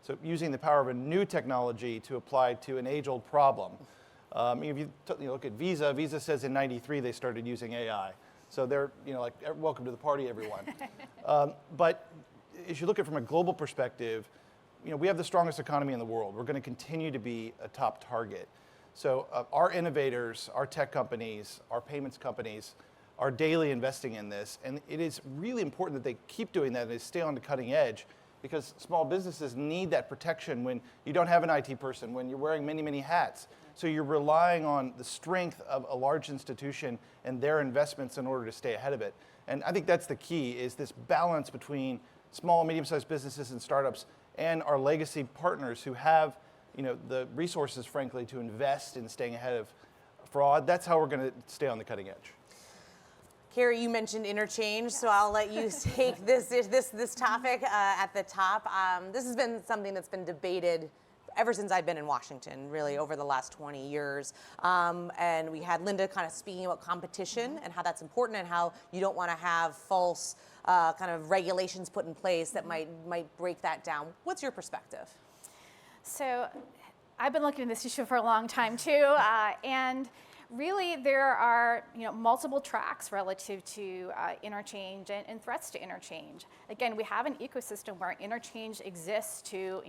Speaker 5: So using the power of a new technology to apply to an age-old problem. If you look at Visa, Visa says in '93 they started using AI. So they're, like, welcome to the party, everyone. But as you look at it from a global perspective, we have the strongest economy in the world. We're going to continue to be a top target. So our innovators, our tech companies, our payments companies are daily investing in this. And it is really important that they keep doing that and they stay on the cutting edge, because small businesses need that protection when you don't have an IT person, when you're wearing many, many hats. So you're relying on the strength of a large institution and their investments in order to stay ahead of it. And I think that's the key, is this balance between small and medium-sized businesses and startups and our legacy partners who have the resources, frankly, to invest in staying ahead of fraud. That's how we're going to stay on the cutting edge.
Speaker 1: Carrie, you mentioned interchange, so I'll let you take this topic at the top. This has been something that's been debated ever since I've been in Washington, really over the last 20 years. And we had Linda kind of speaking about competition and how that's important and how you don't want to have false kind of regulations put in place that might break that down. What's your perspective?
Speaker 6: So I've been looking at this issue for a long time too, and really there are multiple tracks relative to interchange and threats to interchange. Again, we have an ecosystem where interchange exists to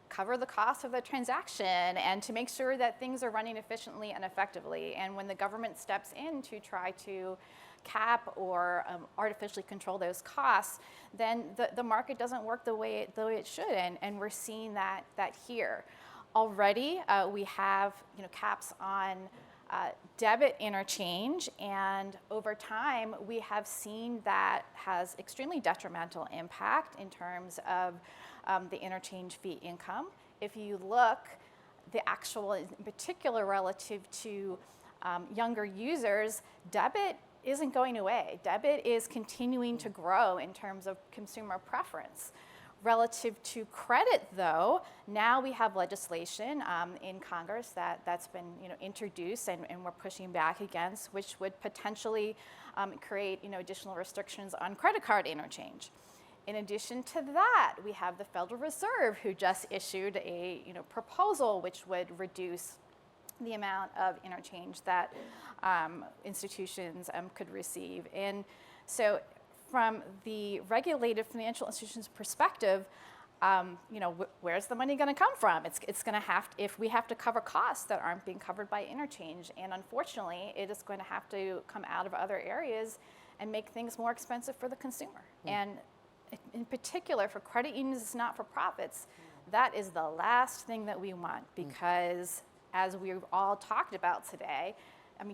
Speaker 6: cover the cost of the transaction and to make sure that things are running efficiently and effectively. And when the government steps in to try to cap or artificially control those costs, then the market doesn't work the way it should, and we're seeing that here. Already, we have caps on debit interchange, and over time, we have seen that has extremely detrimental impact in terms of the interchange fee income. If you look, the actual, in particular relative to younger users, debit isn't going away. Debit is continuing to grow in terms of consumer preference. Relative to credit, though, now we have legislation in Congress that's been introduced and we're pushing back against, which would potentially create additional restrictions on credit card interchange. In addition to that, we have the Federal Reserve, who just issued a proposal which would reduce the amount of interchange that institutions could receive. And so from the regulated financial institutions perspective, where's the money going to come from? It's going to if we have to cover costs that aren't being covered by interchange, and unfortunately, it is going to have to come out of other areas and make things more expensive for the consumer. And in particular, for credit unions, not-for-profits, that is the last thing that we want, because as we've all talked about today,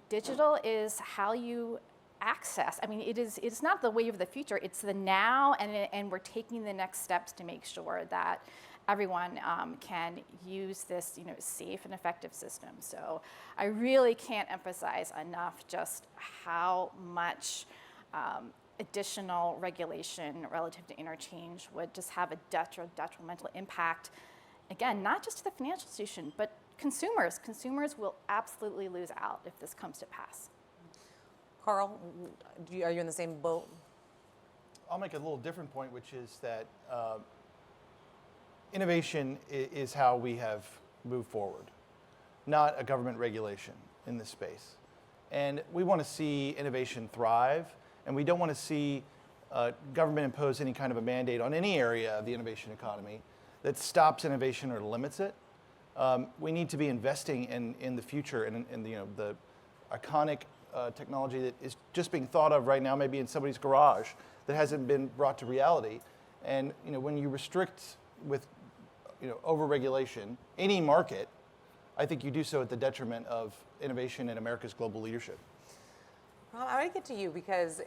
Speaker 6: digital is how you access. It's not the way of the future, it's the now, and we're taking the next steps to make sure that everyone can use this safe and effective system. So I really can't emphasize enough just how much additional regulation relative to interchange would just have a detrimental impact, again, not just to the financial institution, but consumers. Consumers will absolutely lose out if this comes to pass.
Speaker 1: Carl, are you in the same boat?
Speaker 5: I'll make a little different point, which is that innovation is how we have moved forward, not a government regulation in this space. And we want to see innovation thrive, and we don't want to see government impose any kind of a mandate on any area of the innovation economy that stops innovation or limits it. We need to be investing in the future and in the iconic technology that is just being thought of right now, maybe in somebody's garage, that hasn't been brought to reality. And when you restrict with over-regulation any market, I think you do so at the detriment of innovation and America's global leadership.
Speaker 1: Well, I want to get to you because,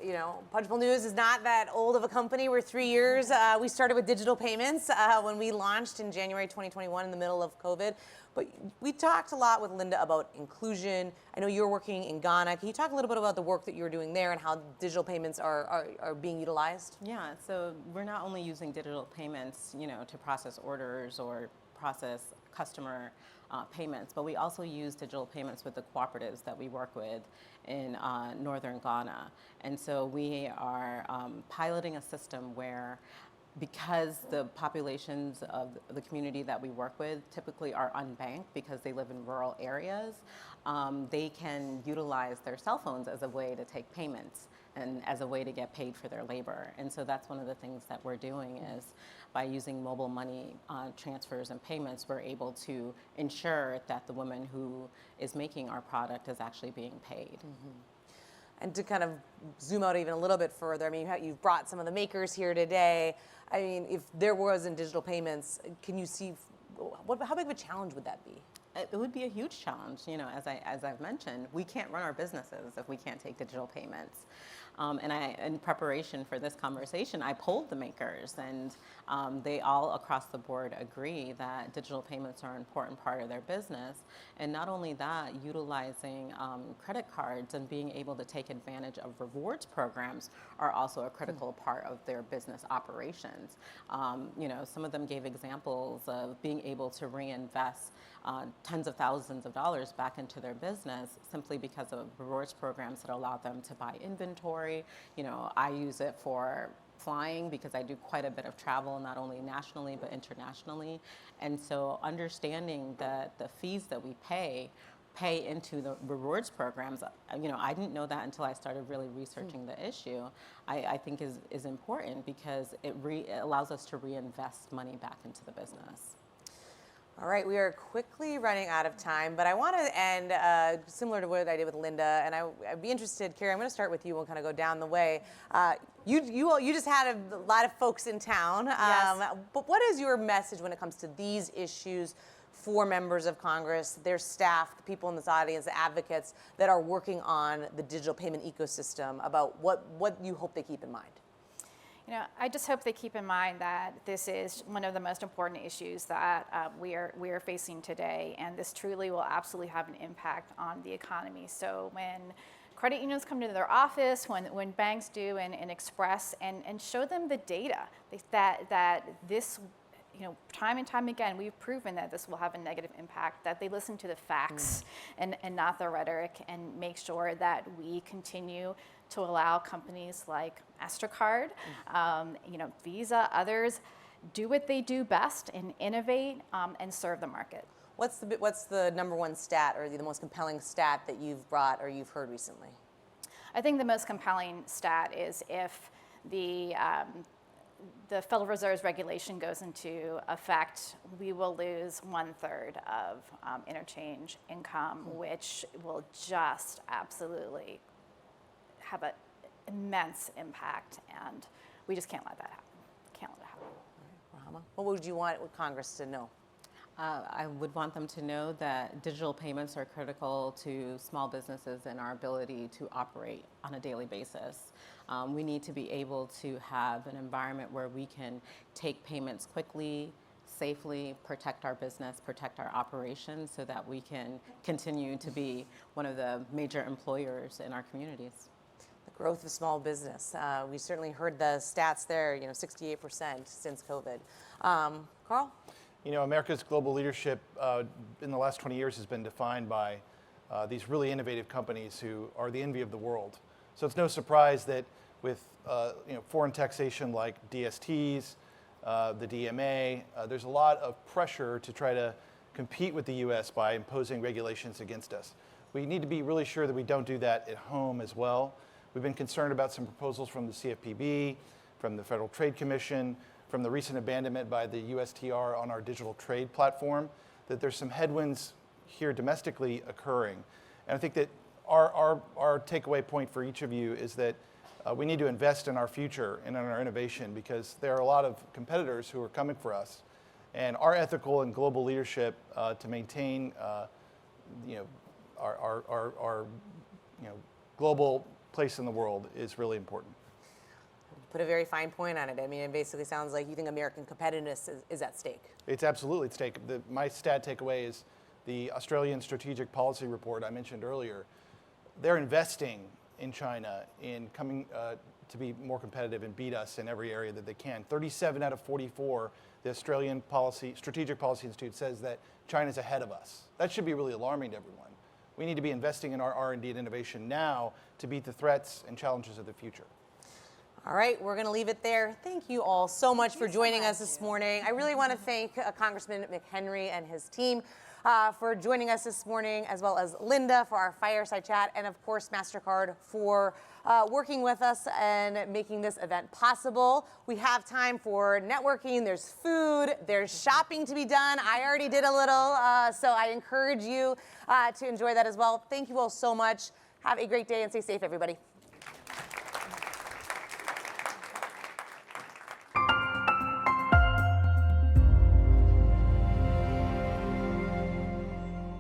Speaker 1: Punchbowl News is not that old of a company. We're 3 years. We started with digital payments when we launched in January 2021 in the middle of COVID. But we talked a lot with Linda about inclusion. I know you're working in Ghana. Can you talk a little bit about the work that you're doing there and how digital payments are being utilized?
Speaker 7: Yeah, so we're not only using digital payments, to process orders or process customer payments, but we also use digital payments with the cooperatives that we work with in northern Ghana. And so we are piloting a system where, because the populations of the community that we work with typically are unbanked because they live in rural areas, they can utilize their cell phones as a way to take payments and as a way to get paid for their labor. And so that's one of the things that we're doing is by using mobile money transfers and payments, we're able to ensure that the woman who is making our product is actually being paid. Mm-hmm.
Speaker 1: And to kind of zoom out even a little bit further, you've brought some of the makers here today. If there wasn't digital payments, can you see, how big of a challenge would that be?
Speaker 7: It would be a huge challenge. As I've mentioned, we can't run our businesses if we can't take digital payments. And in preparation for this conversation, I polled the makers, and they all across the board agree that digital payments are an important part of their business. And not only that, utilizing credit cards and being able to take advantage of rewards programs are also a critical part of their business operations. Some of them gave examples of being able to reinvest tens of thousands of dollars back into their business simply because of rewards programs that allow them to buy inventory. I use it for flying because I do quite a bit of travel, not only nationally but internationally. And so understanding that the fees that we pay into the rewards programs, I didn't know that until I started really researching the issue, I think is important because it allows us to reinvest money back into the business.
Speaker 1: All right, we are quickly running out of time, but I want to end similar to what I did with Linda, and I'd be interested, Carrie, I'm going to start with you. We'll kind of go down the way. You just had a lot of folks in town,
Speaker 6: Yes.
Speaker 1: but what is your message when it comes to these issues for members of Congress, their staff, the people in this audience, the advocates that are working on the digital payment ecosystem, about what you hope they keep in mind?
Speaker 6: You know, I just hope they keep in mind that this is one of the most important issues that we are facing today, and this truly will absolutely have an impact on the economy. So when credit unions come to their office, when banks do, and express and show them the data that this, you know, time and time again, we've proven that this will have a negative impact, that they listen to the facts and not the rhetoric, and make sure that we continue to allow companies like MasterCard, you know, Visa, others, do what they do best and innovate and serve the market.
Speaker 1: What's the number one stat or the most compelling stat that you've brought or you've heard recently?
Speaker 6: I think the most compelling stat is if the Federal Reserve's regulation goes into effect, we will lose 1/3 of interchange income, which will just absolutely have an immense impact, and we just can't let that happen. Can't let it happen.
Speaker 1: Rahama, what would you want Congress to know?
Speaker 7: I would want them to know that digital payments are critical to small businesses and our ability to operate on a daily basis. We need to be able to have an environment where we can take payments quickly, safely, protect our business, protect our operations, so that we can continue to be one of the major employers in our communities.
Speaker 1: The growth of small business. We certainly heard the stats there, you know, 68% since COVID. Carl?
Speaker 5: You know, America's global leadership in the last 20 years has been defined by these really innovative companies who are the envy of the world. So it's no surprise that with you know, foreign taxation like DSTs, the DMA, there's a lot of pressure to try to compete with the U.S. by imposing regulations against us. We need to be really sure that we don't do that at home as well. We've been concerned about some proposals from the CFPB, from the Federal Trade Commission, from the recent abandonment by the USTR on our digital trade platform, that there's some headwinds here domestically occurring. And I think that our takeaway point for each of you is that we need to invest in our future and in our innovation, because there are a lot of competitors who are coming for us. And our ethical and global leadership to maintain you know, our you know, global place in the world is really important.
Speaker 1: Put a very fine point on it. I mean, it basically sounds like you think American competitiveness is at stake.
Speaker 5: It's absolutely at stake. My stat takeaway is the Australian Strategic Policy Report I mentioned earlier. They're investing in China in coming to be more competitive and beat us in every area that they can. 37 out of 44, the Australian Strategic Policy Institute says that China's ahead of us. That should be really alarming to everyone. We need to be investing in our R&D and innovation now to beat the threats and challenges of the future.
Speaker 1: All right, we're going to leave it there. Thank you all so much for joining us this morning. I really want to thank Congressman McHenry and his team for joining us this morning, as well as Linda for our fireside chat, and of course MasterCard for working with us and making this event possible. We have time for networking, there's food, there's shopping to be done. I already did a little, so I encourage you to enjoy that as well. Thank you all so much. Have a great day and stay safe, everybody.